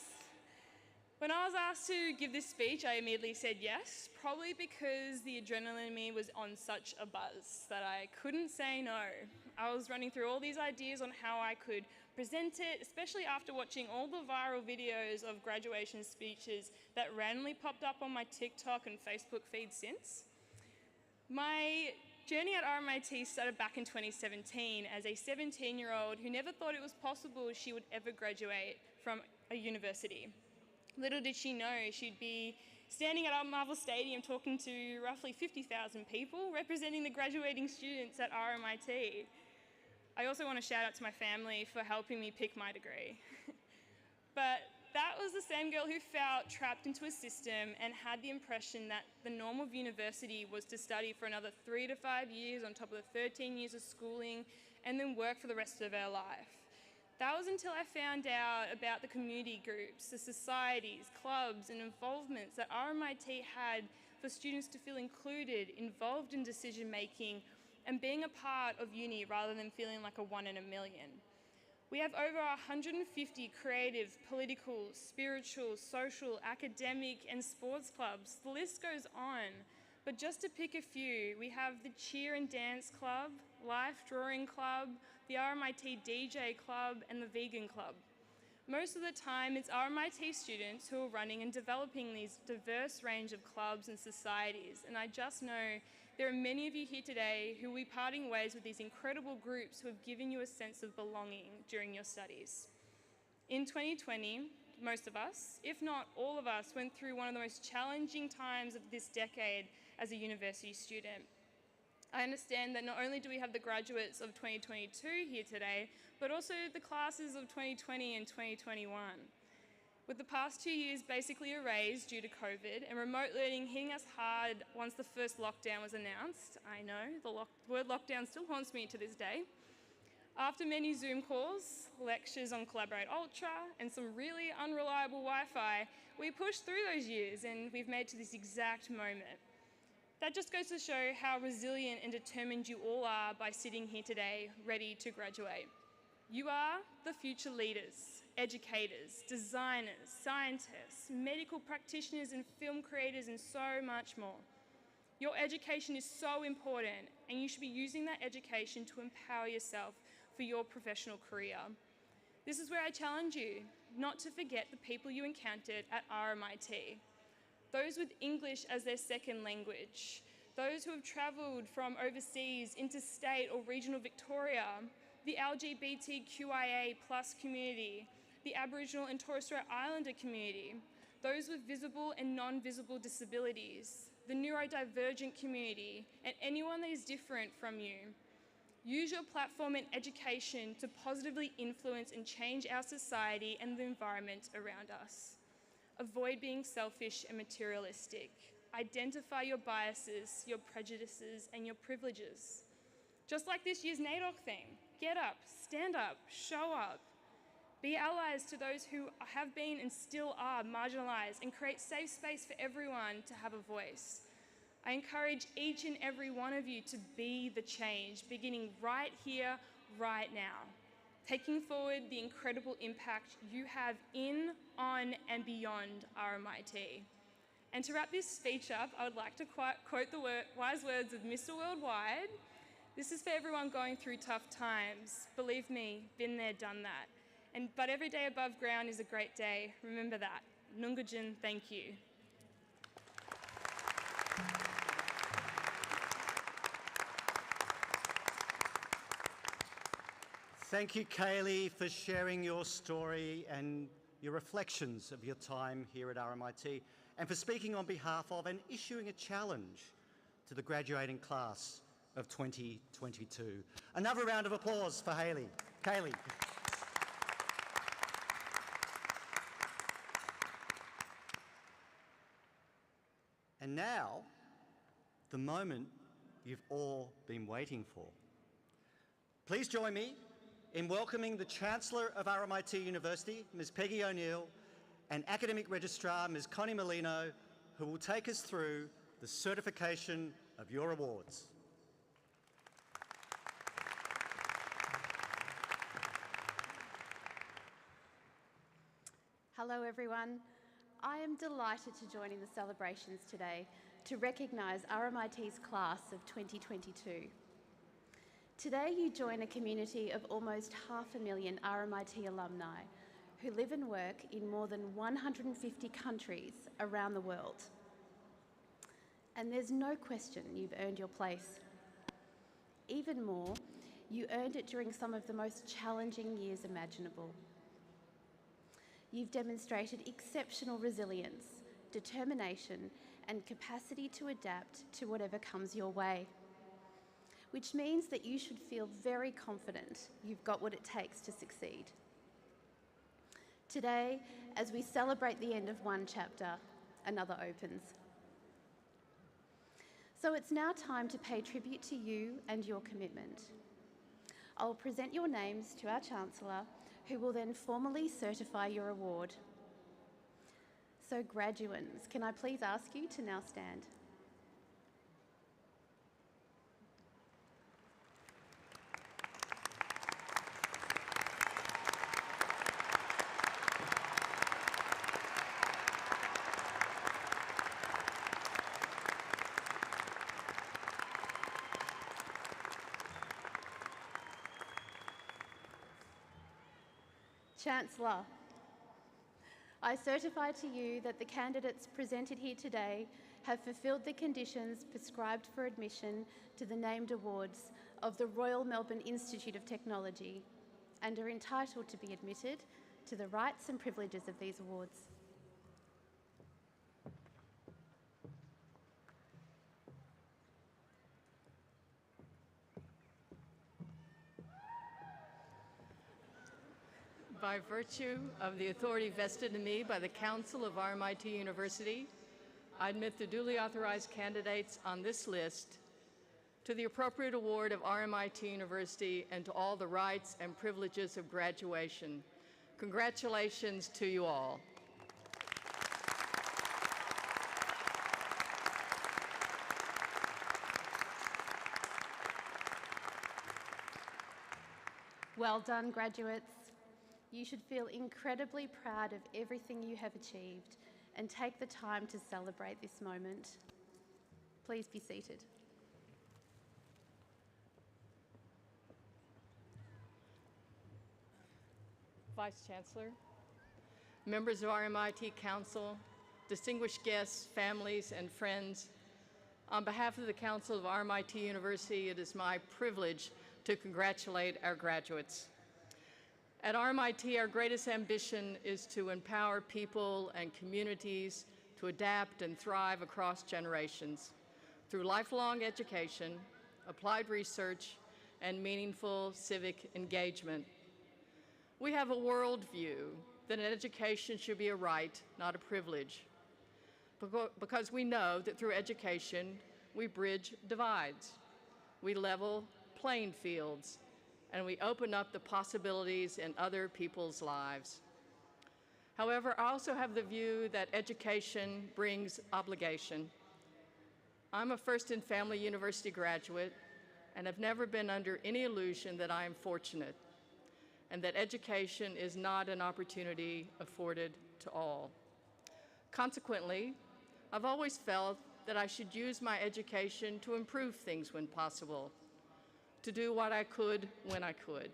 When I was asked to give this speech, I immediately said yes, probably because the adrenaline in me was on such a buzz that I couldn't say no. I was running through all these ideas on how I could present it, especially after watching all the viral videos of graduation speeches that randomly popped up on my TikTok and Facebook feed since. My journey at RMIT started back in 2017 as a 17-year-old who never thought it was possible she would ever graduate from a university. Little did she know she'd be standing at our Marvel Stadium talking to roughly 50,000 people representing the graduating students at RMIT. I also want to shout out to my family for helping me pick my degree. But that was the same girl who felt trapped into a system and had the impression that the norm of university was to study for another 3 to 5 years on top of the 13 years of schooling and then work for the rest of her life. That was until I found out about the community groups, the societies, clubs and involvements that RMIT had for students to feel included, involved in decision making and being a part of uni rather than feeling like a one in a million. We have over 150 creative, political, spiritual, social, academic and sports clubs. The list goes on. But just to pick a few, we have the Cheer and Dance Club, Life Drawing Club, the RMIT DJ Club and the Vegan Club. Most of the time it's RMIT students who are running and developing these diverse range of clubs and societies, and I just know there are many of you here today who will be parting ways with these incredible groups who have given you a sense of belonging during your studies. In 2020, most of us, if not all of us, went through one of the most challenging times of this decade as a university student. I understand that not only do we have the graduates of 2022 here today, but also the classes of 2020 and 2021. With the past 2 years basically erased due to COVID and remote learning hitting us hard once the first lockdown was announced, I know, the word lockdown still haunts me to this day. After many Zoom calls, lectures on Collaborate Ultra, and some really unreliable Wi-Fi, we pushed through those years and we've made to this exact moment. That just goes to show how resilient and determined you all are by sitting here today, ready to graduate. You are the future leaders, educators, designers, scientists, medical practitioners and film creators and so much more. Your education is so important and you should be using that education to empower yourself for your professional career. This is where I challenge you not to forget the people you encountered at RMIT. Those with English as their second language, those who have travelled from overseas, interstate or regional Victoria, the LGBTQIA+ community, the Aboriginal and Torres Strait Islander community, those with visible and non-visible disabilities, the neurodivergent community, and anyone that is different from you. Use your platform and education to positively influence and change our society and the environment around us. Avoid being selfish and materialistic. Identify your biases, your prejudices, and your privileges. Just like this year's NAIDOC theme, get up, stand up, show up. Be allies to those who have been and still are marginalised and create safe space for everyone to have a voice. I encourage each and every one of you to be the change, beginning right here, right now, taking forward the incredible impact you have in, on, and beyond RMIT. And to wrap this speech up, I would like to quote the wise words of Mr. Worldwide. This is for everyone going through tough times. Believe me, been there, done that. But every day above ground is a great day. Remember that. Nungajin, thank you. Thank you, Kaylee, for sharing your story and your reflections of your time here at RMIT, and for speaking on behalf of and issuing a challenge to the graduating class of 2022. Another round of applause for Kaylee. And now, the moment you've all been waiting for. Please join me in welcoming the Chancellor of RMIT University, Ms. Peggy O'Neill, and Academic Registrar, Ms. Connie Molino, who will take us through the certification of your awards. Hello everyone. I am delighted to join in the celebrations today to recognise RMIT's class of 2022. Today you join a community of almost 500,000 RMIT alumni who live and work in more than 150 countries around the world. And there's no question you've earned your place. Even more, you earned it during some of the most challenging years imaginable. You've demonstrated exceptional resilience, determination, and capacity to adapt to whatever comes your way, which means that you should feel very confident you've got what it takes to succeed. Today, as we celebrate the end of one chapter, another opens. So it's now time to pay tribute to you and your commitment. I'll present your names to our Chancellor, who will then formally certify your award. So graduands, can I please ask you to now stand? Chancellor, I certify to you that the candidates presented here today have fulfilled the conditions prescribed for admission to the named awards of the Royal Melbourne Institute of Technology and are entitled to be admitted to the rights and privileges of these awards. By virtue of the authority vested in me by the Council of RMIT University, I admit the duly authorized candidates on this list to the appropriate award of RMIT University and to all the rights and privileges of graduation. Congratulations to you all. Well done, graduates. You should feel incredibly proud of everything you have achieved and take the time to celebrate this moment. Please be seated. Vice Chancellor, members of RMIT Council, distinguished guests, families, and friends, on behalf of the Council of RMIT University, it is my privilege to congratulate our graduates. At RMIT, our greatest ambition is to empower people and communities to adapt and thrive across generations through lifelong education, applied research, and meaningful civic engagement. We have a worldview that an education should be a right, not a privilege, because we know that through education, we bridge divides, we level playing fields, and we open up the possibilities in other people's lives. However, I also have the view that education brings obligation. I'm a first-in-family university graduate and have never been under any illusion that I am fortunate and that education is not an opportunity afforded to all. Consequently, I've always felt that I should use my education to improve things when possible, to do what I could when I could.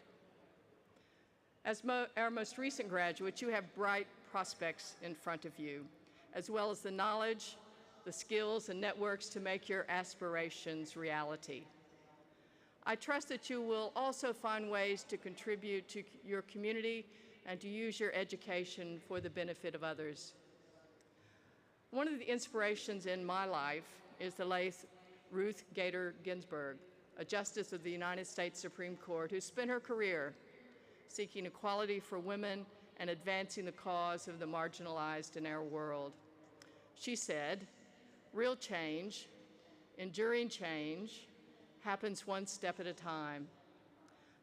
As our most recent graduates, you have bright prospects in front of you, as well as the knowledge, the skills, and networks to make your aspirations reality. I trust that you will also find ways to contribute to your community and to use your education for the benefit of others. One of the inspirations in my life is the late Ruth Bader Ginsburg, a justice of the United States Supreme Court who spent her career seeking equality for women and advancing the cause of the marginalized in our world. She said, "Real change, enduring change, happens one step at a time."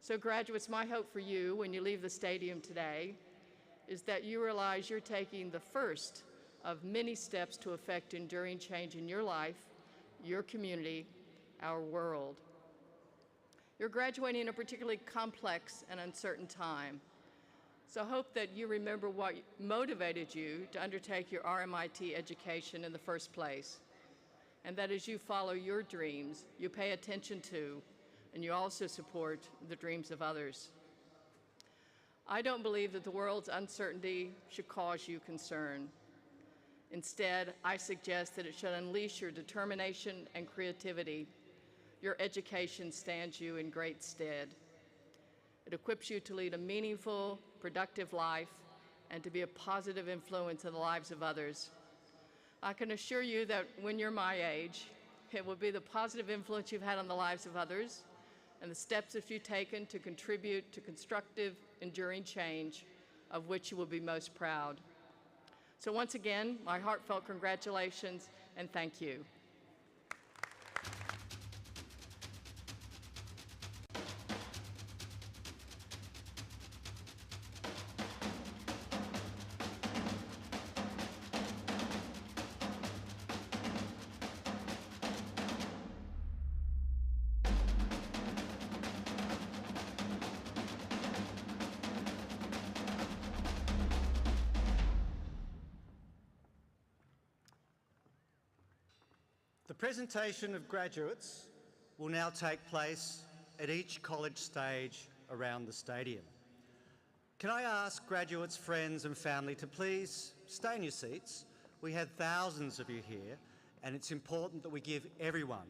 So graduates, my hope for you when you leave the stadium today is that you realize you're taking the first of many steps to effect enduring change in your life, your community, our world. You're graduating in a particularly complex and uncertain time. So I hope that you remember what motivated you to undertake your RMIT education in the first place, and that as you follow your dreams, you pay attention to, and you also support the dreams of others. I don't believe that the world's uncertainty should cause you concern. Instead, I suggest that it should unleash your determination and creativity, your education stands you in great stead. It equips you to lead a meaningful, productive life and to be a positive influence in the lives of others. I can assure you that when you're my age, it will be the positive influence you've had on the lives of others and the steps that you've taken to contribute to constructive, enduring change of which you will be most proud. So once again, my heartfelt congratulations and thank you. The presentation of graduates will now take place at each college stage around the stadium. Can I ask graduates, friends and family to please stay in your seats? We have thousands of you here, and it's important that we give everyone,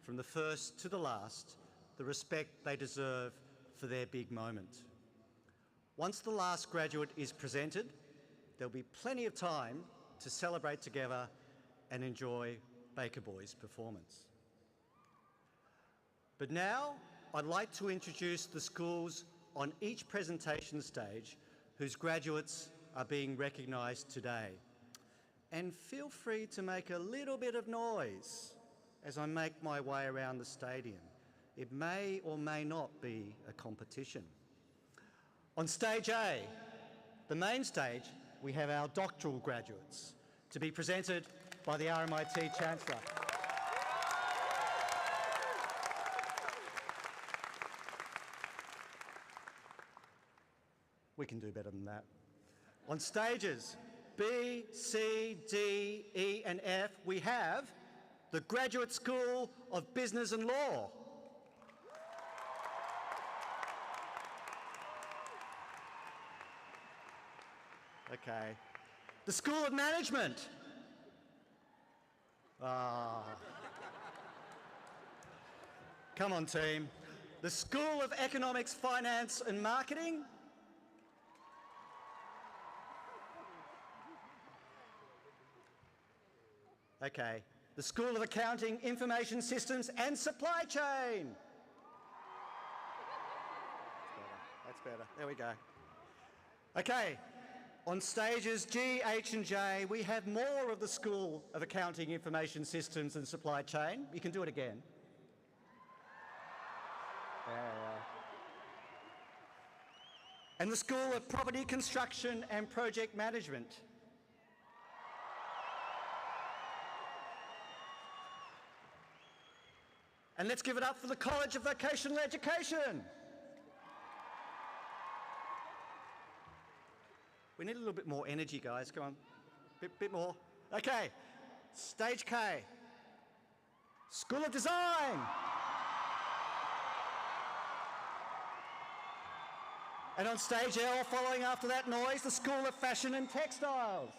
from the first to the last, the respect they deserve for their big moment. Once the last graduate is presented, there'll be plenty of time to celebrate together and enjoy Baker Boys' performance. But now, I'd like to introduce the schools on each presentation stage whose graduates are being recognised today. And feel free to make a little bit of noise as I make my way around the stadium. It may or may not be a competition. On stage A, the main stage, we have our doctoral graduates to be presented by the RMIT Chancellor. We can do better than that. On stages B, C, D, E and F, we have the Graduate School of Business and Law. Okay. The School of Management. Come on, team. The School of Economics, Finance and Marketing. Okay. The School of Accounting, Information Systems and Supply Chain. That's better. There we go. Okay. On stages G, H and J, we have more of the School of Accounting, Information Systems and Supply Chain. You can do it again. And the School of Property Construction and Project Management. And let's give it up for the College of Vocational Education. We need a little bit more energy, guys. Come on. Bit more. Okay. Stage K. School of Design. And on stage L, following after that noise, the School of Fashion and Textiles.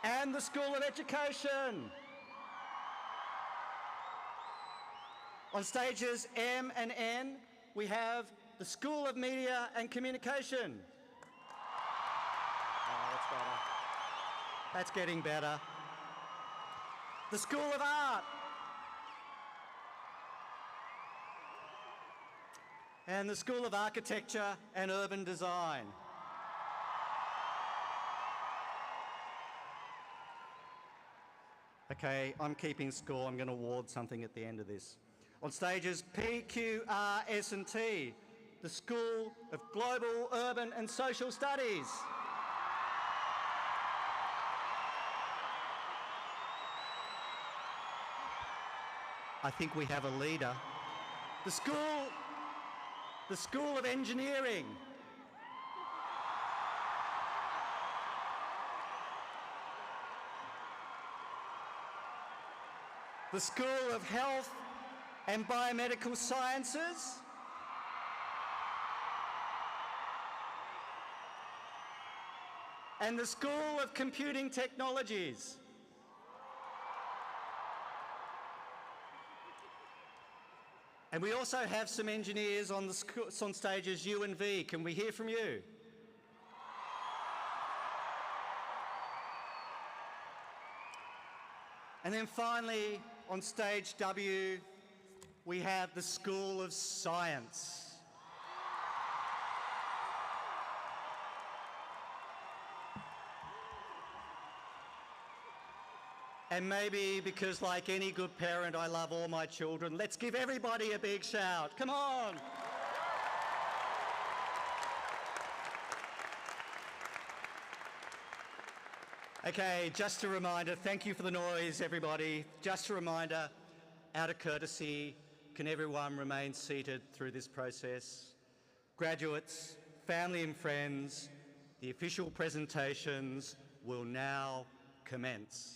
And the School of Education. On stages M and N, we have the School of Media and Communication. Oh, that's better. That's getting better. The School of Art. And the School of Architecture and Urban Design. Okay, I'm keeping score. I'm going to award something at the end of this. On stages P, Q, R, S and T, the School of Global, Urban and Social Studies. I think we have a leader. The School of Engineering. The School of Health and Biomedical Sciences. And the School of Computing Technologies. And we also have some engineers on stages U and V. Can we hear from you? And then finally, on stage W, we have the School of Science. And maybe because, like any good parent, I love all my children, let's give everybody a big shout. Come on. Okay, just a reminder, thank you for the noise, everybody. Just a reminder, out of courtesy, can everyone remain seated through this process? Graduates, family and friends, the official presentations will now commence.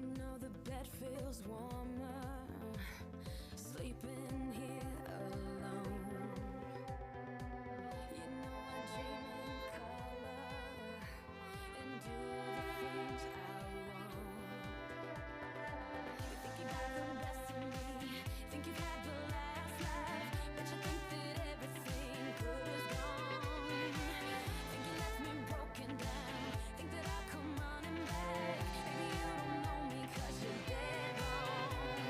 know the bed feels warmer, sleeping here alone. You know I dream in color and do the things I want. You think you got the best of me, think you've had the last laugh, but you think that everything good is gone. Think you left me broken down, think that I'll come running back. Maybe you don't know me 'cause you're dead wrong.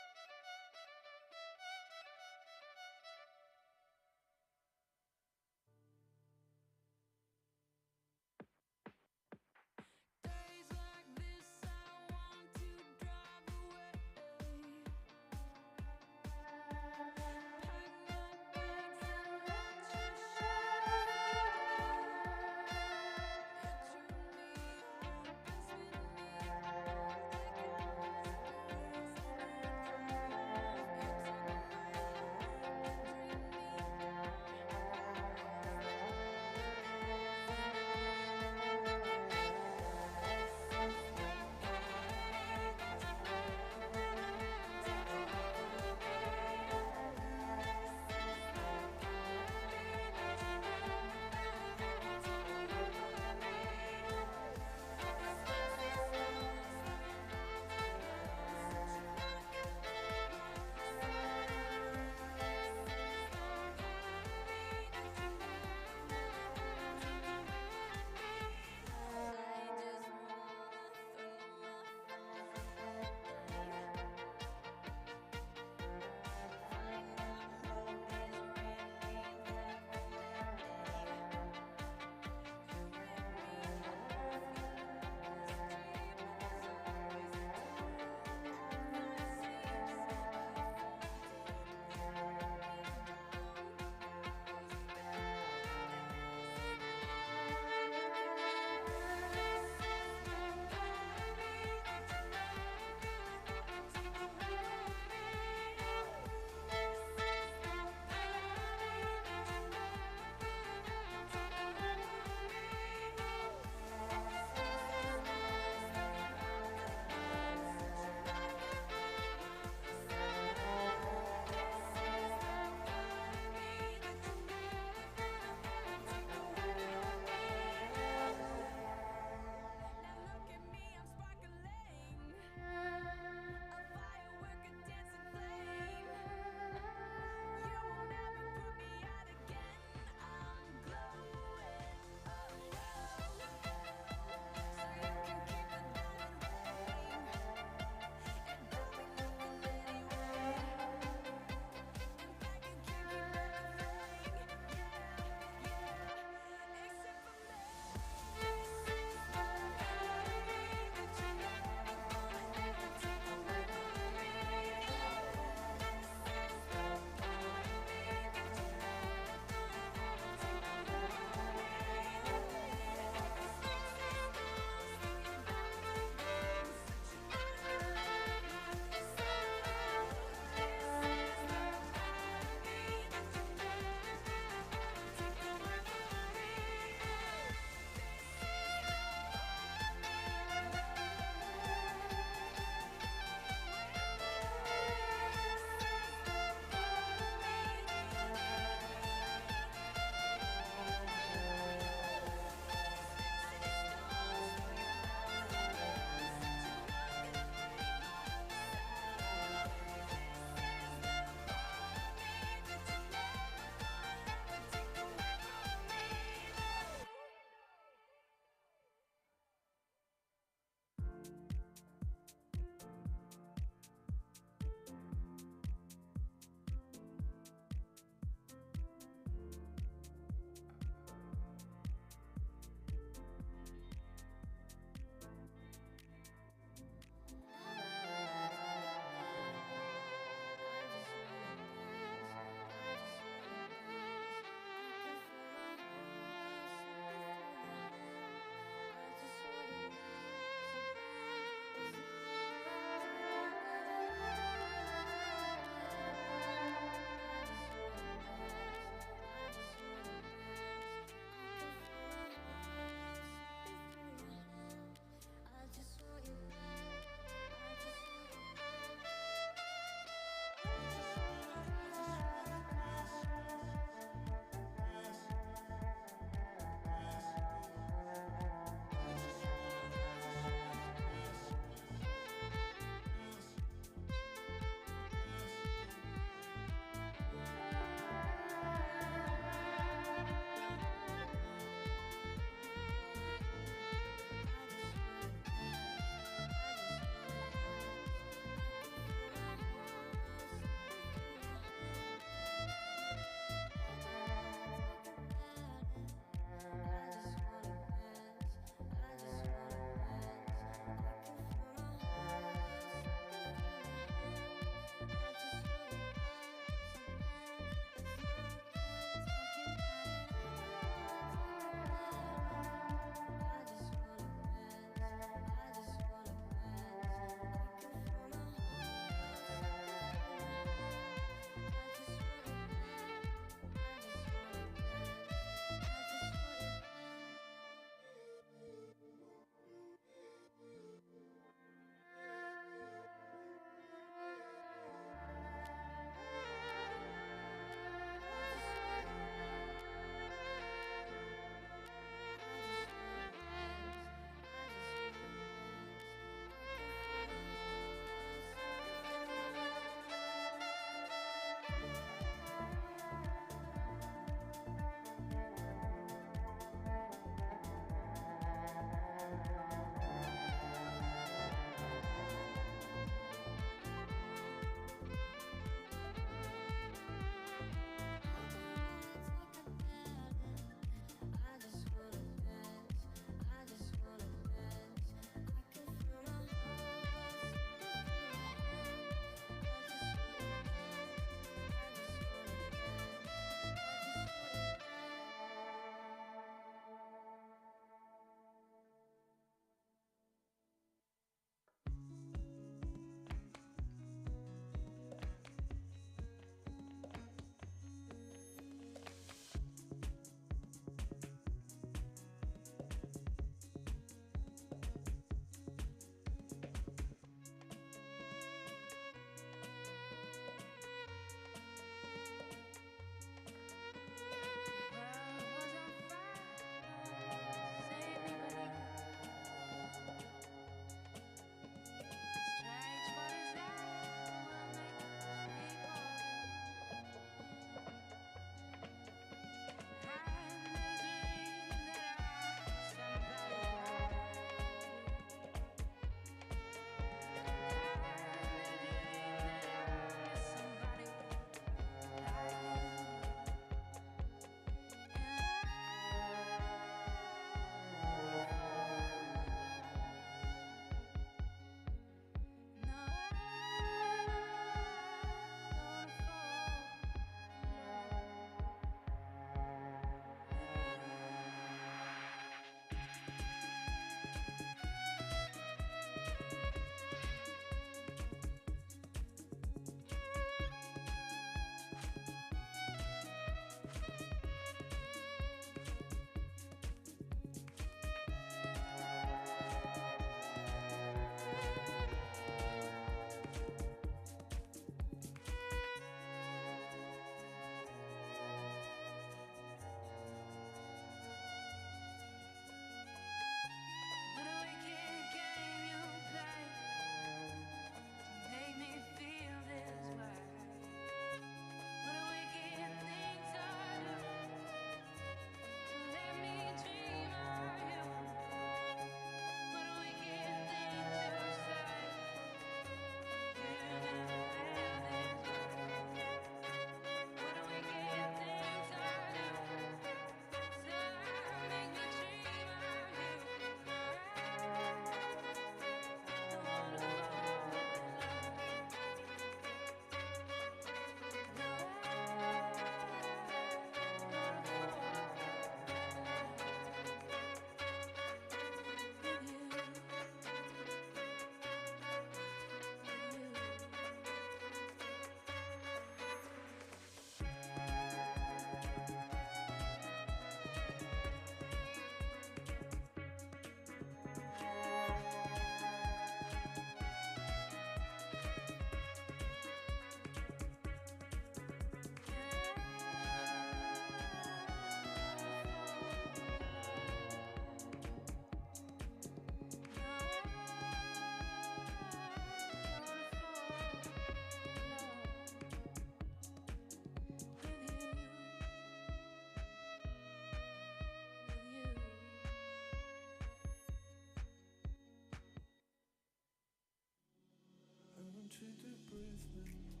deep breathing.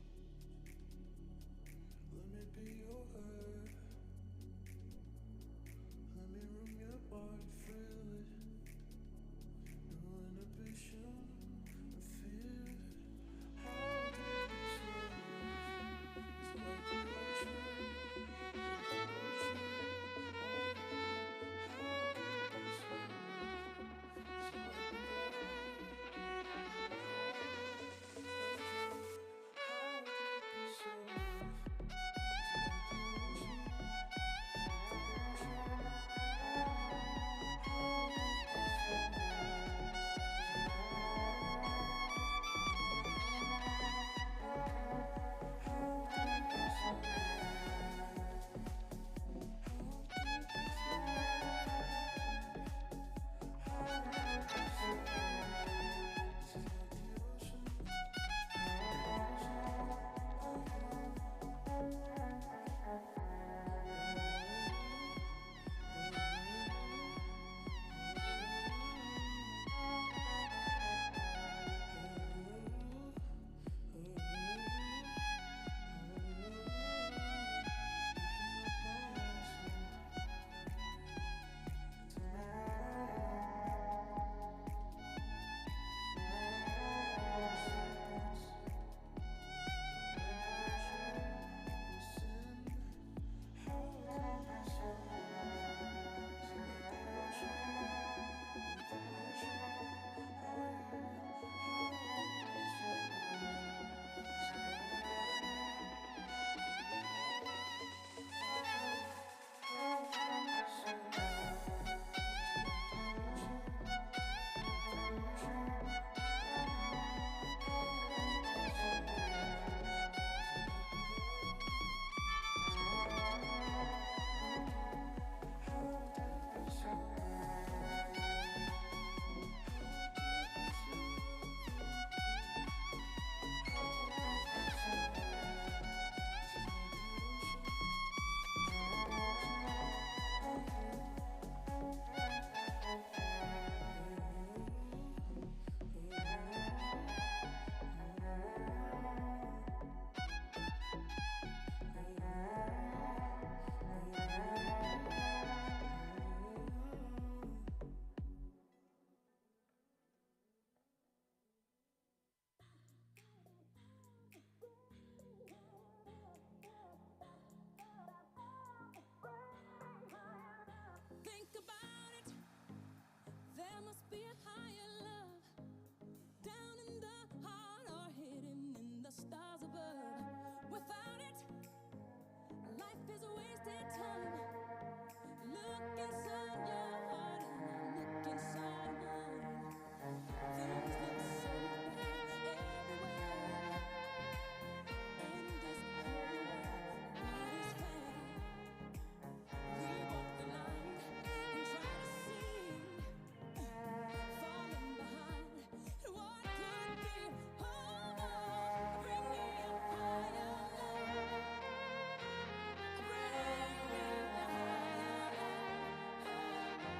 Let me be your air. Let me roam your body freely. No inhibition or fear. How deep is your love? It's like the ocean. Think about it. There must be a higher love down in the heart or hidden in the stars above. Without it, life is a wasted time. Look inside your heart and I look inside mine. Things look so bad everywhere. In this whole world, what is fair? We walk the line and try to see, falling behind what could be. Oh, bring me a higher love. Bring me a higher love.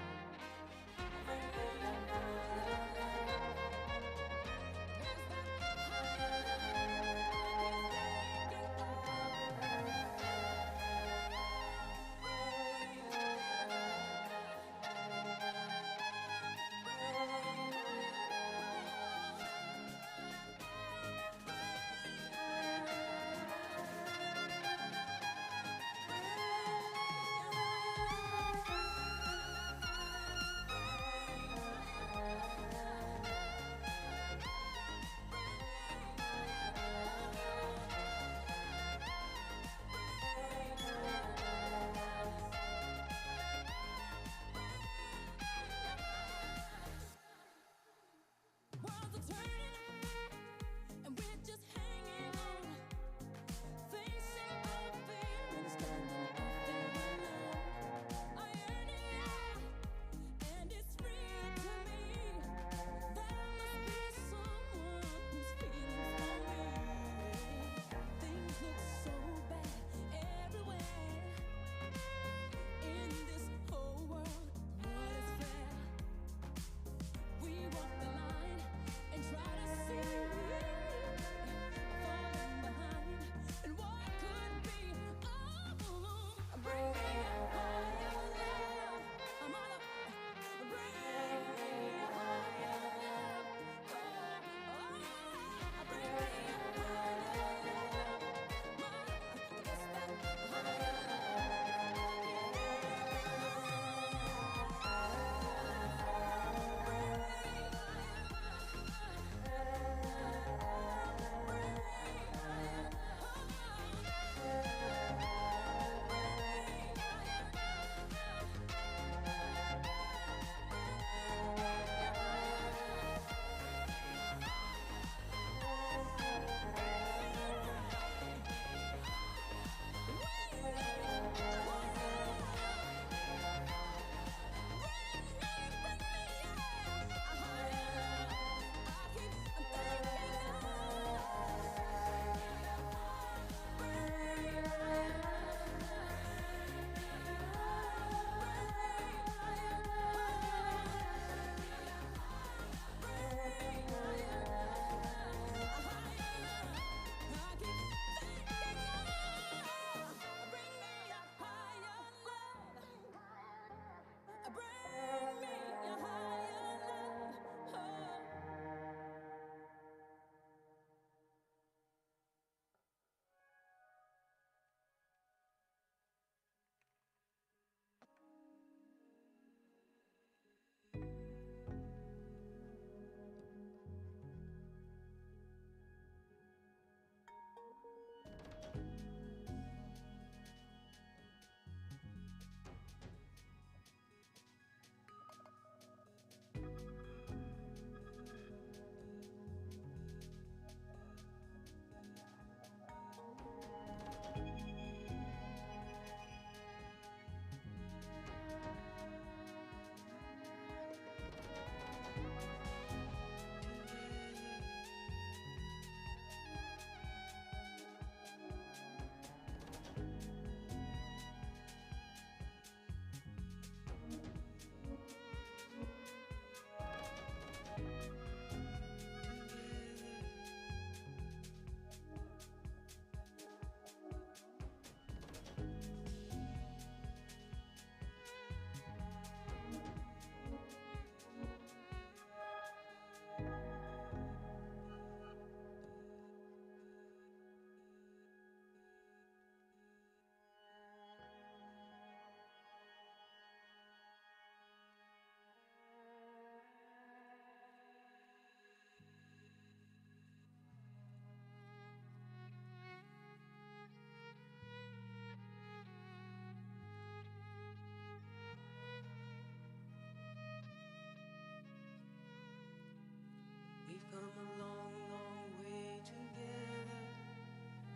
come a long, long way together.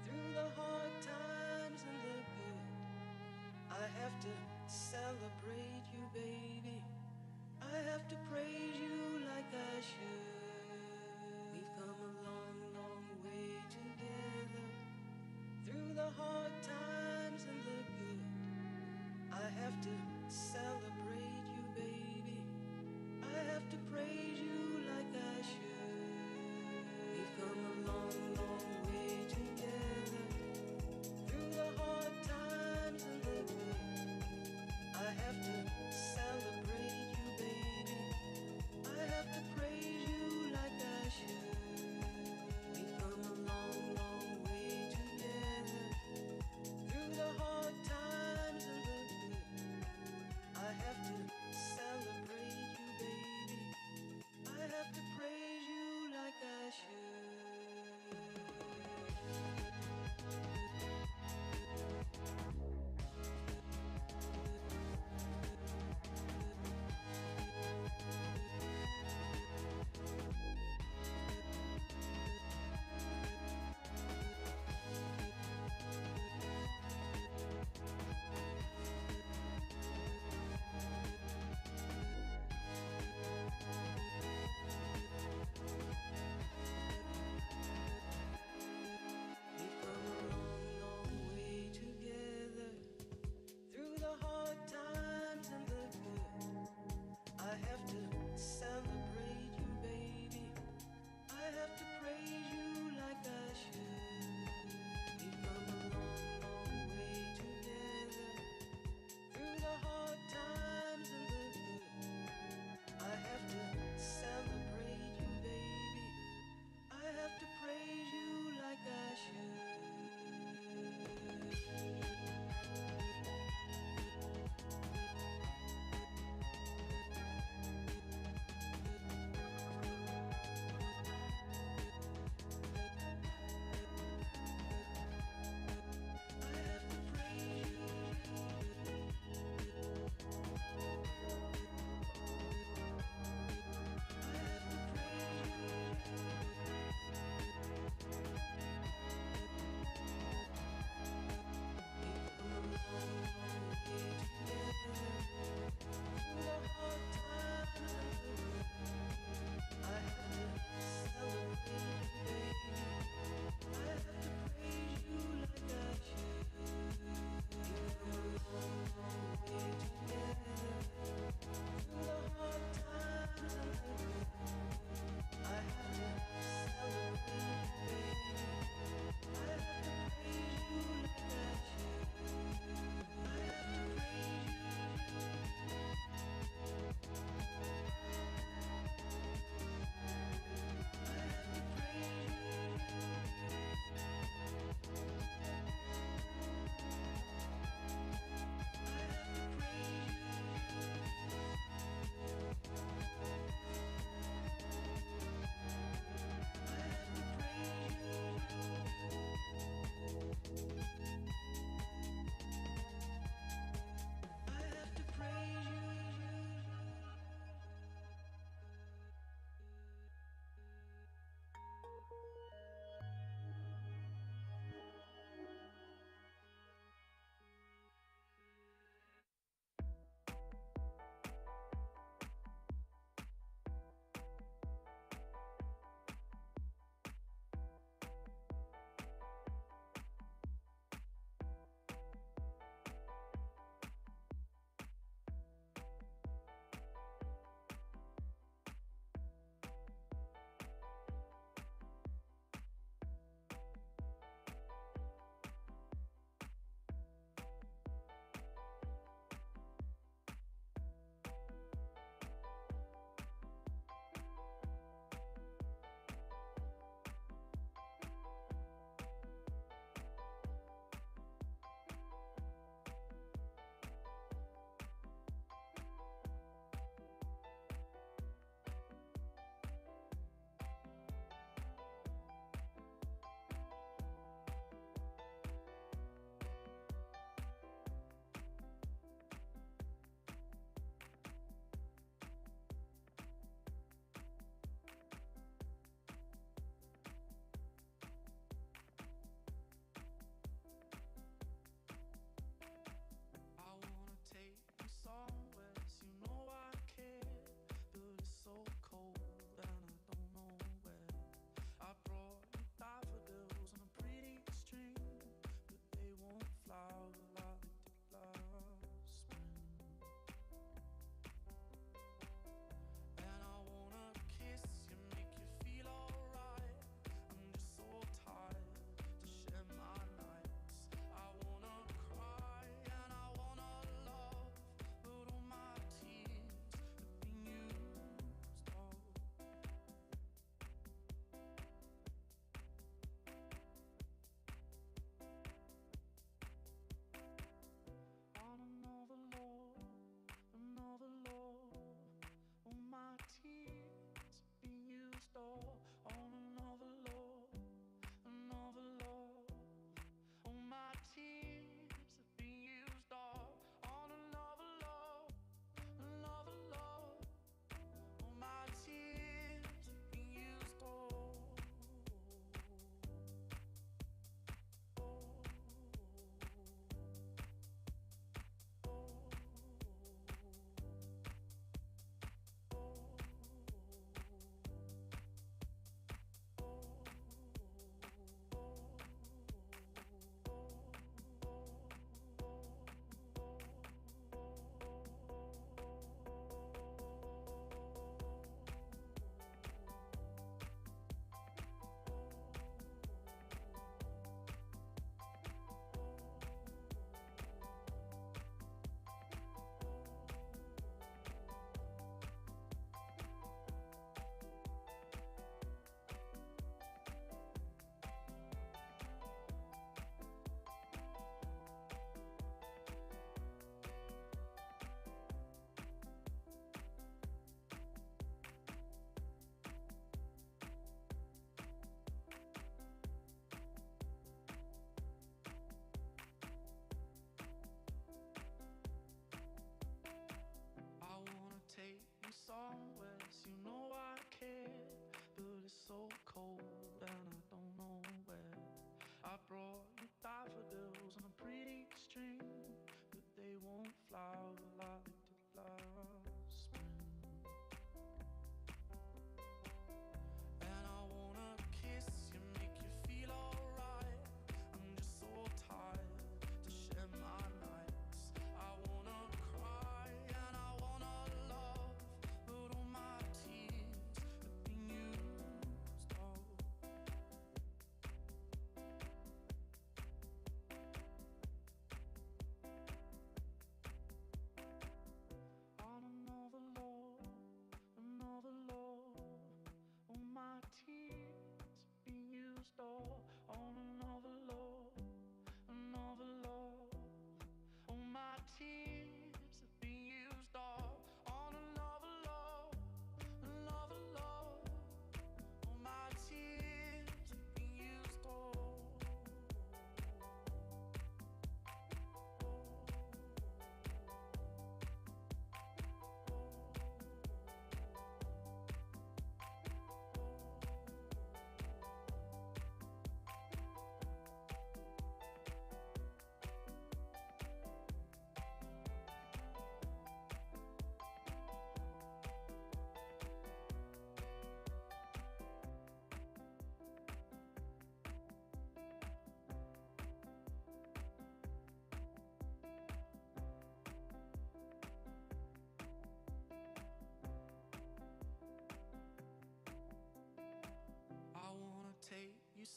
Through the hard times and the good, I have to celebrate you, baby. I have to praise you like I should. We've come a long, long way together. Through the hard times and the good, I have to celebrate you, baby. I have to praise you like I should. We've come a long, long way together. Through the hard times and the good, I have to celebrate you, baby.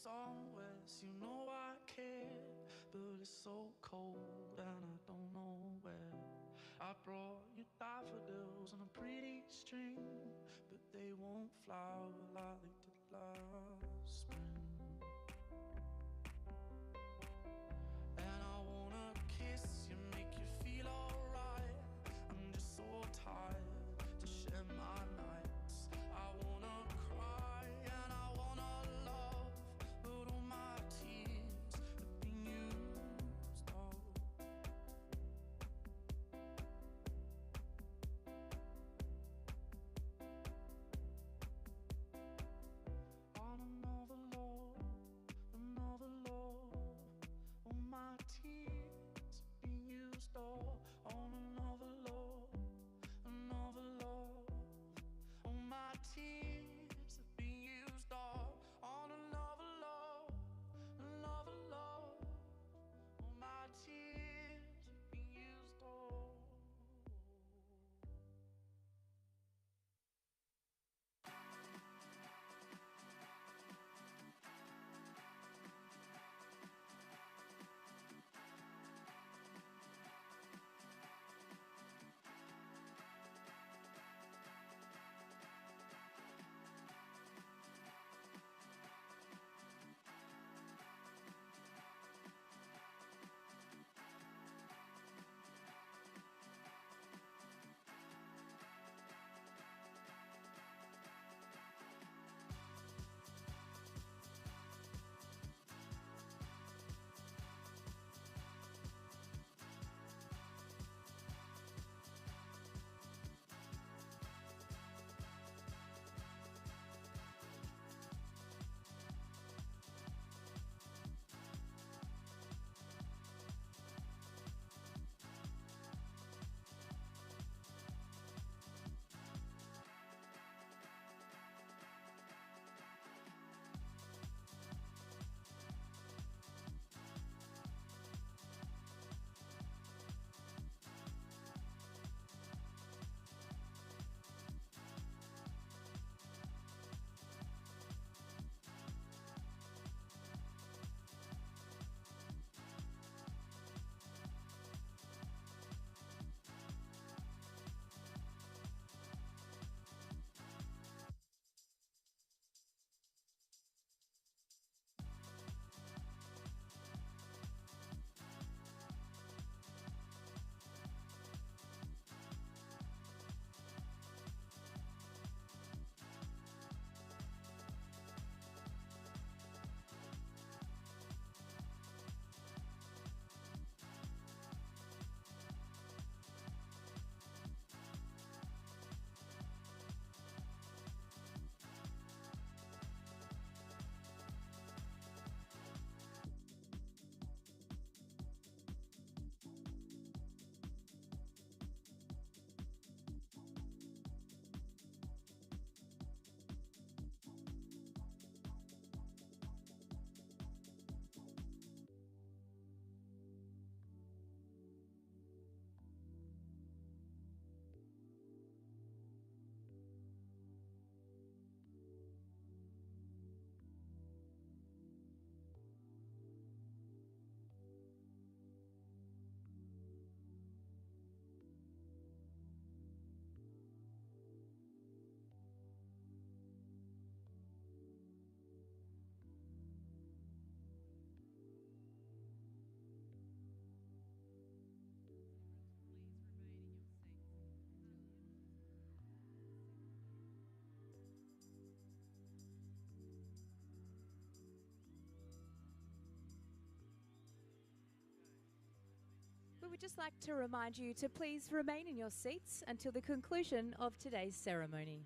somewhere, you know I care, but it's so cold and I don't know where. I brought you daffodils on a pretty string, but they won't flower like they did last spring. And I wanna kiss you, make you feel alright. I'm just so tired to share my nights. I wanna cry and I wanna love, but all my tears have been used up. On another love, all my tears have been used up. On another love, all my tears have been used up. On another love, all my tears have been used up. We would just like to remind you to please remain in your seats until the conclusion of today's ceremony.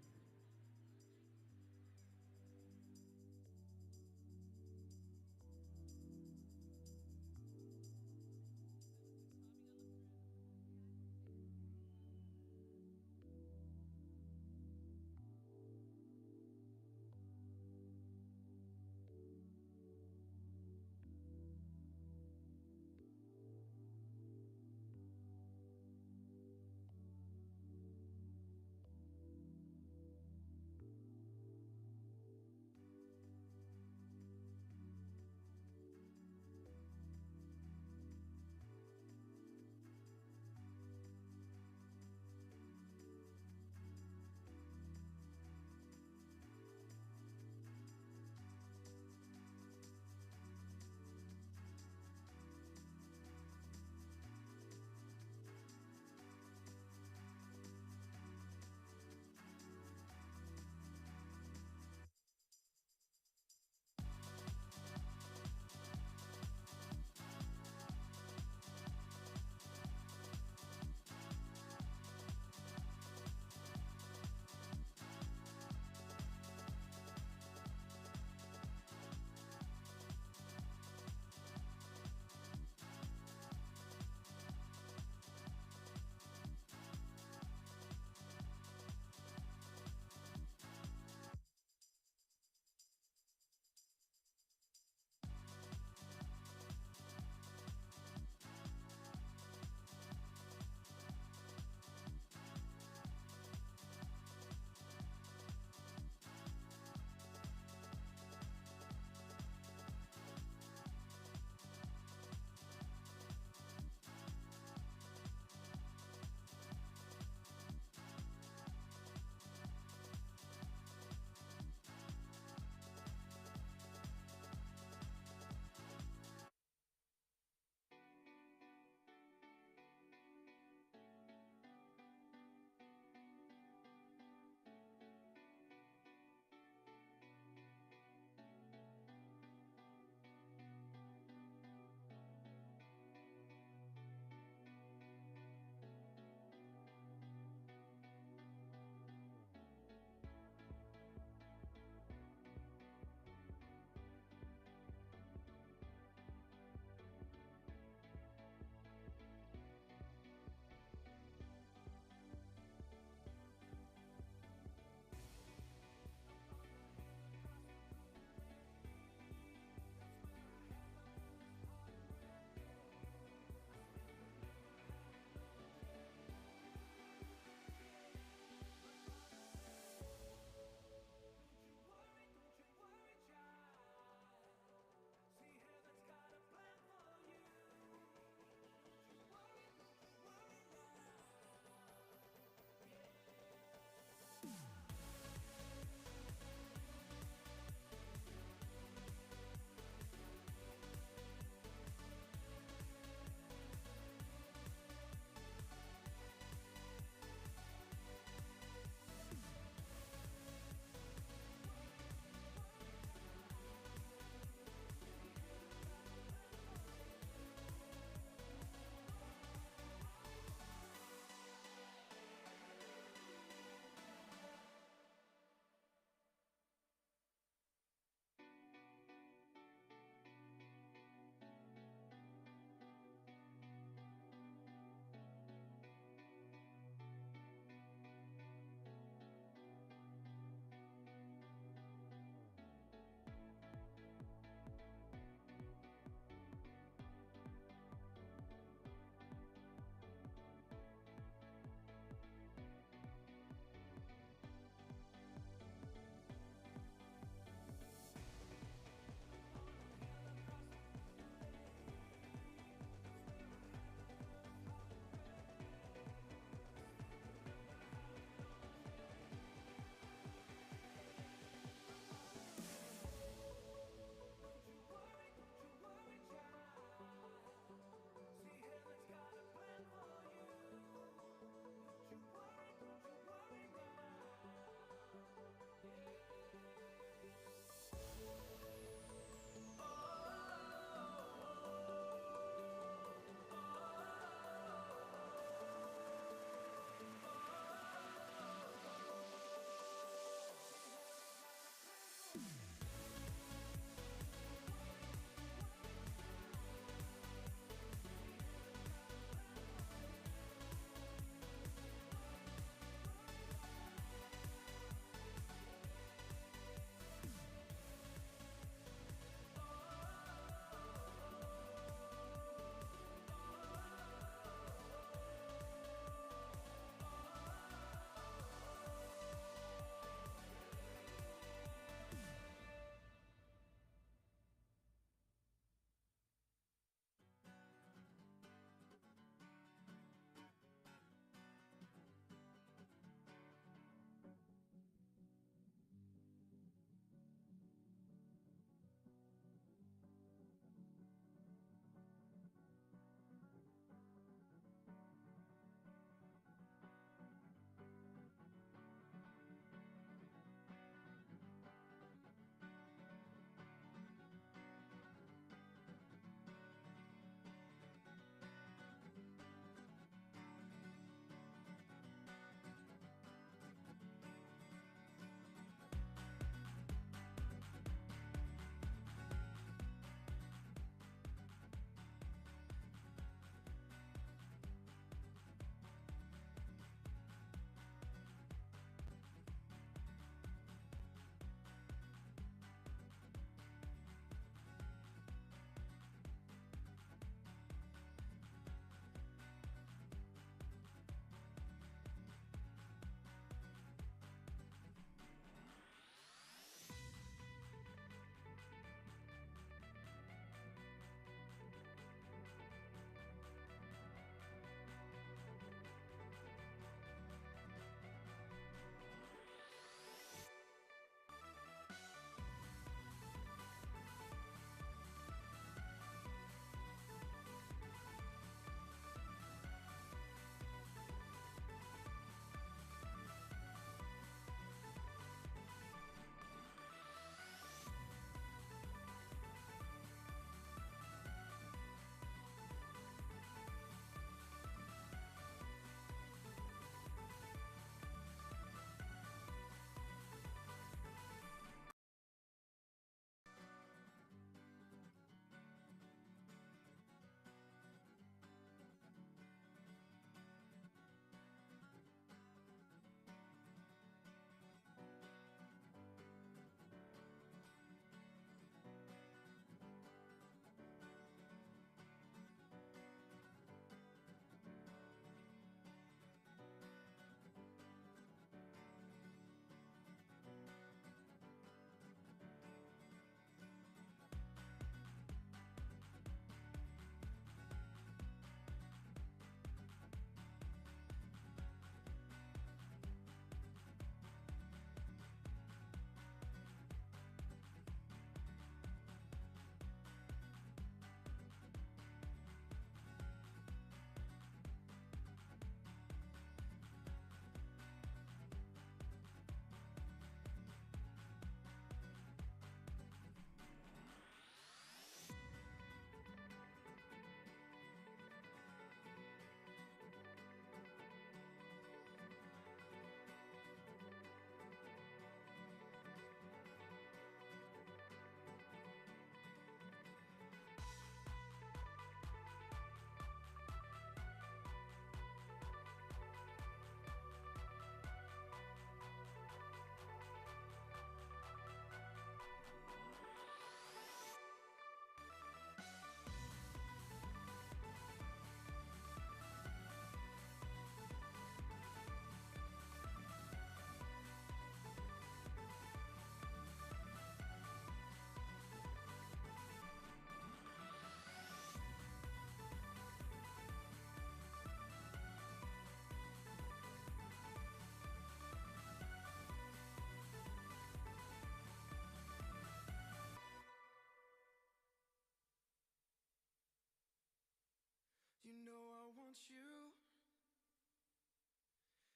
want you.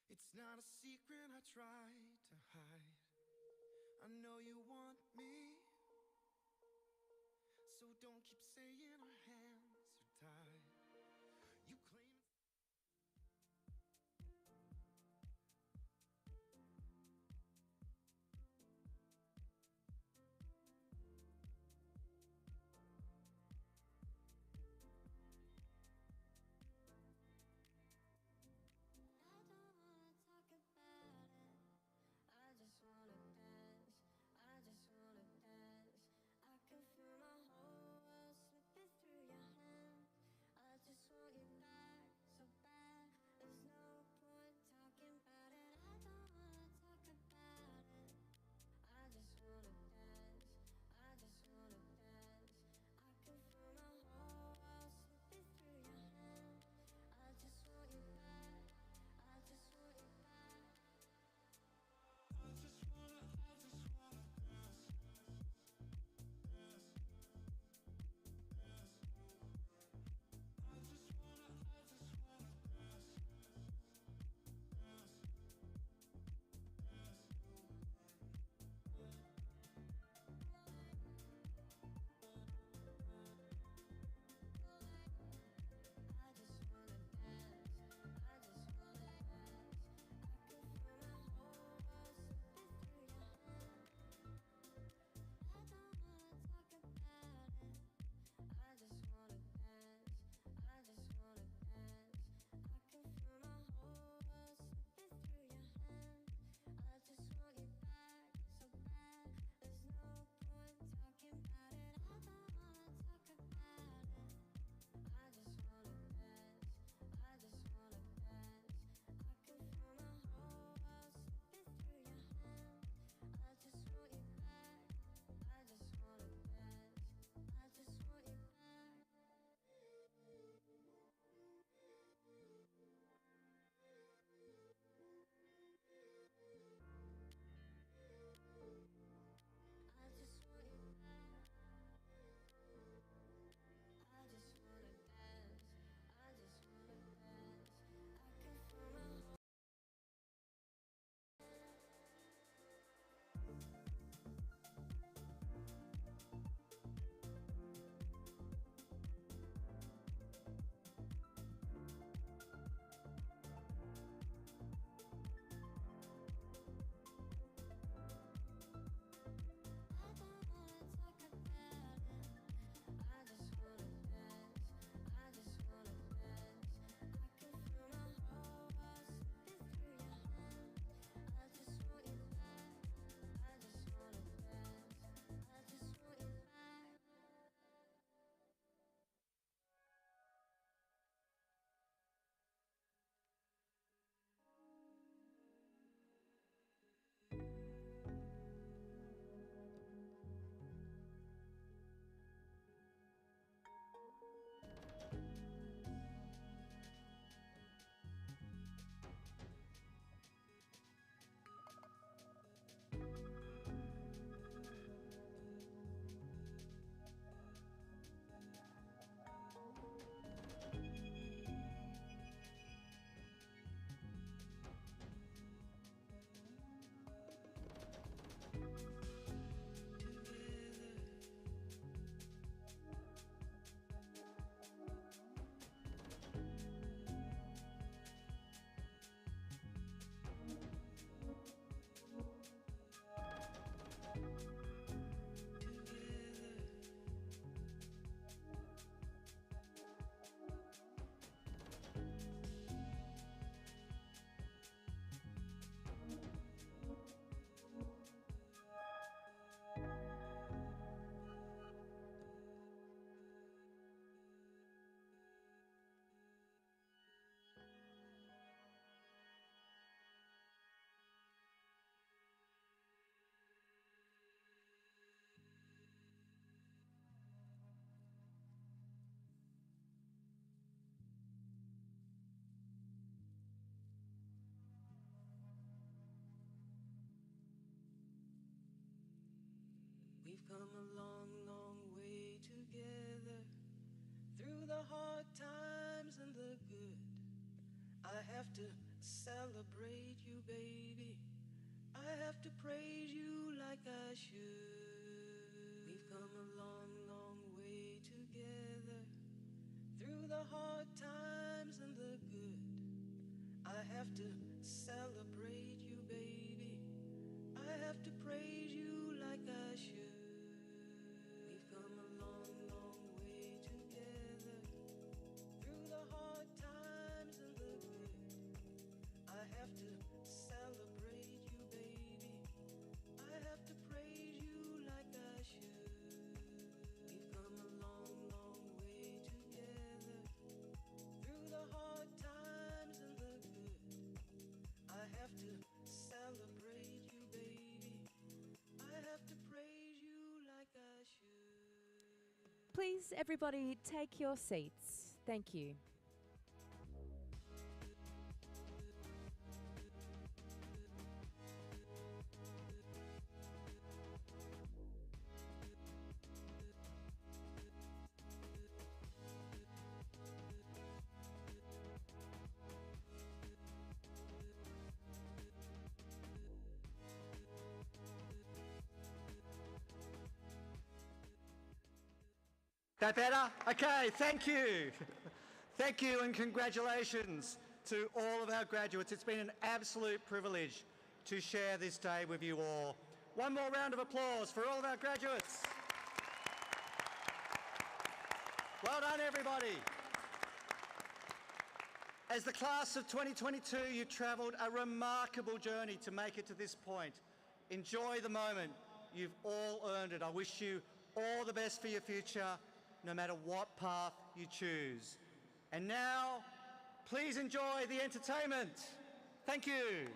It's not a secret I try to hide. I know you want me, so don't keep saying our hands are tied. You claim I just wanna dance, I just wanna dance. I can feel my whole world slipping through your hands. I just want you back so bad. There's no point talking about it. I don't wanna talk about it. I just wanna dance, I just wanna dance. I can feel my whole world slipping through your hands. I just want you back, I just want you back. I just wanna dance, dance, dance, dance. I just wanna dance, dance, dance, dance. I just wanna dance, I just wanna dance. I can feel my whole world slipping through your hands. I don't wanna talk about it. I just wanna dance, I just wanna dance. I can feel my whole world slipping through your hands. I just want you back so bad. There's no point talking about it. I don't wanna talk about it. I just wanna dance, I just wanna dance. I can feel my whole world slipping through your hands. I just want you back, I just wanna dance, I just want you back. I just want you back. I just wanna dance, I just wanna dance. I can feel my whole I don't wanna talk about it. I just wanna dance, I just wanna dance. I can feel my whole world slipping through your hands. I just want you back, I just wanna dance, I just want you back. We've come a long, long way together, through the hard times and the good. I have to celebrate you, baby. I have to praise you like I should. We've come a long, long way together, through the hard times and the good. I have to celebrate you, baby. I have to praise you like I should. We've come a long, long way together, through the hard times and the good. I have to celebrate you, baby. I have to praise you like I should. We've come a long, long way together, through the hard times and the good. I have to celebrate you, baby. I have to praise you like I should. Please, everybody, take your seats. Thank you. That better? Okay, thank you. Thank you and congratulations to all of our graduates. It's been an absolute privilege to share this day with you all. One more round of applause for all of our graduates. Well done, everybody. As the class of 2022, you travelled a remarkable journey to make it to this point. Enjoy the moment. You've all earned it. I wish you all the best for your future, no matter what path you choose. And now, please enjoy the entertainment. Thank you.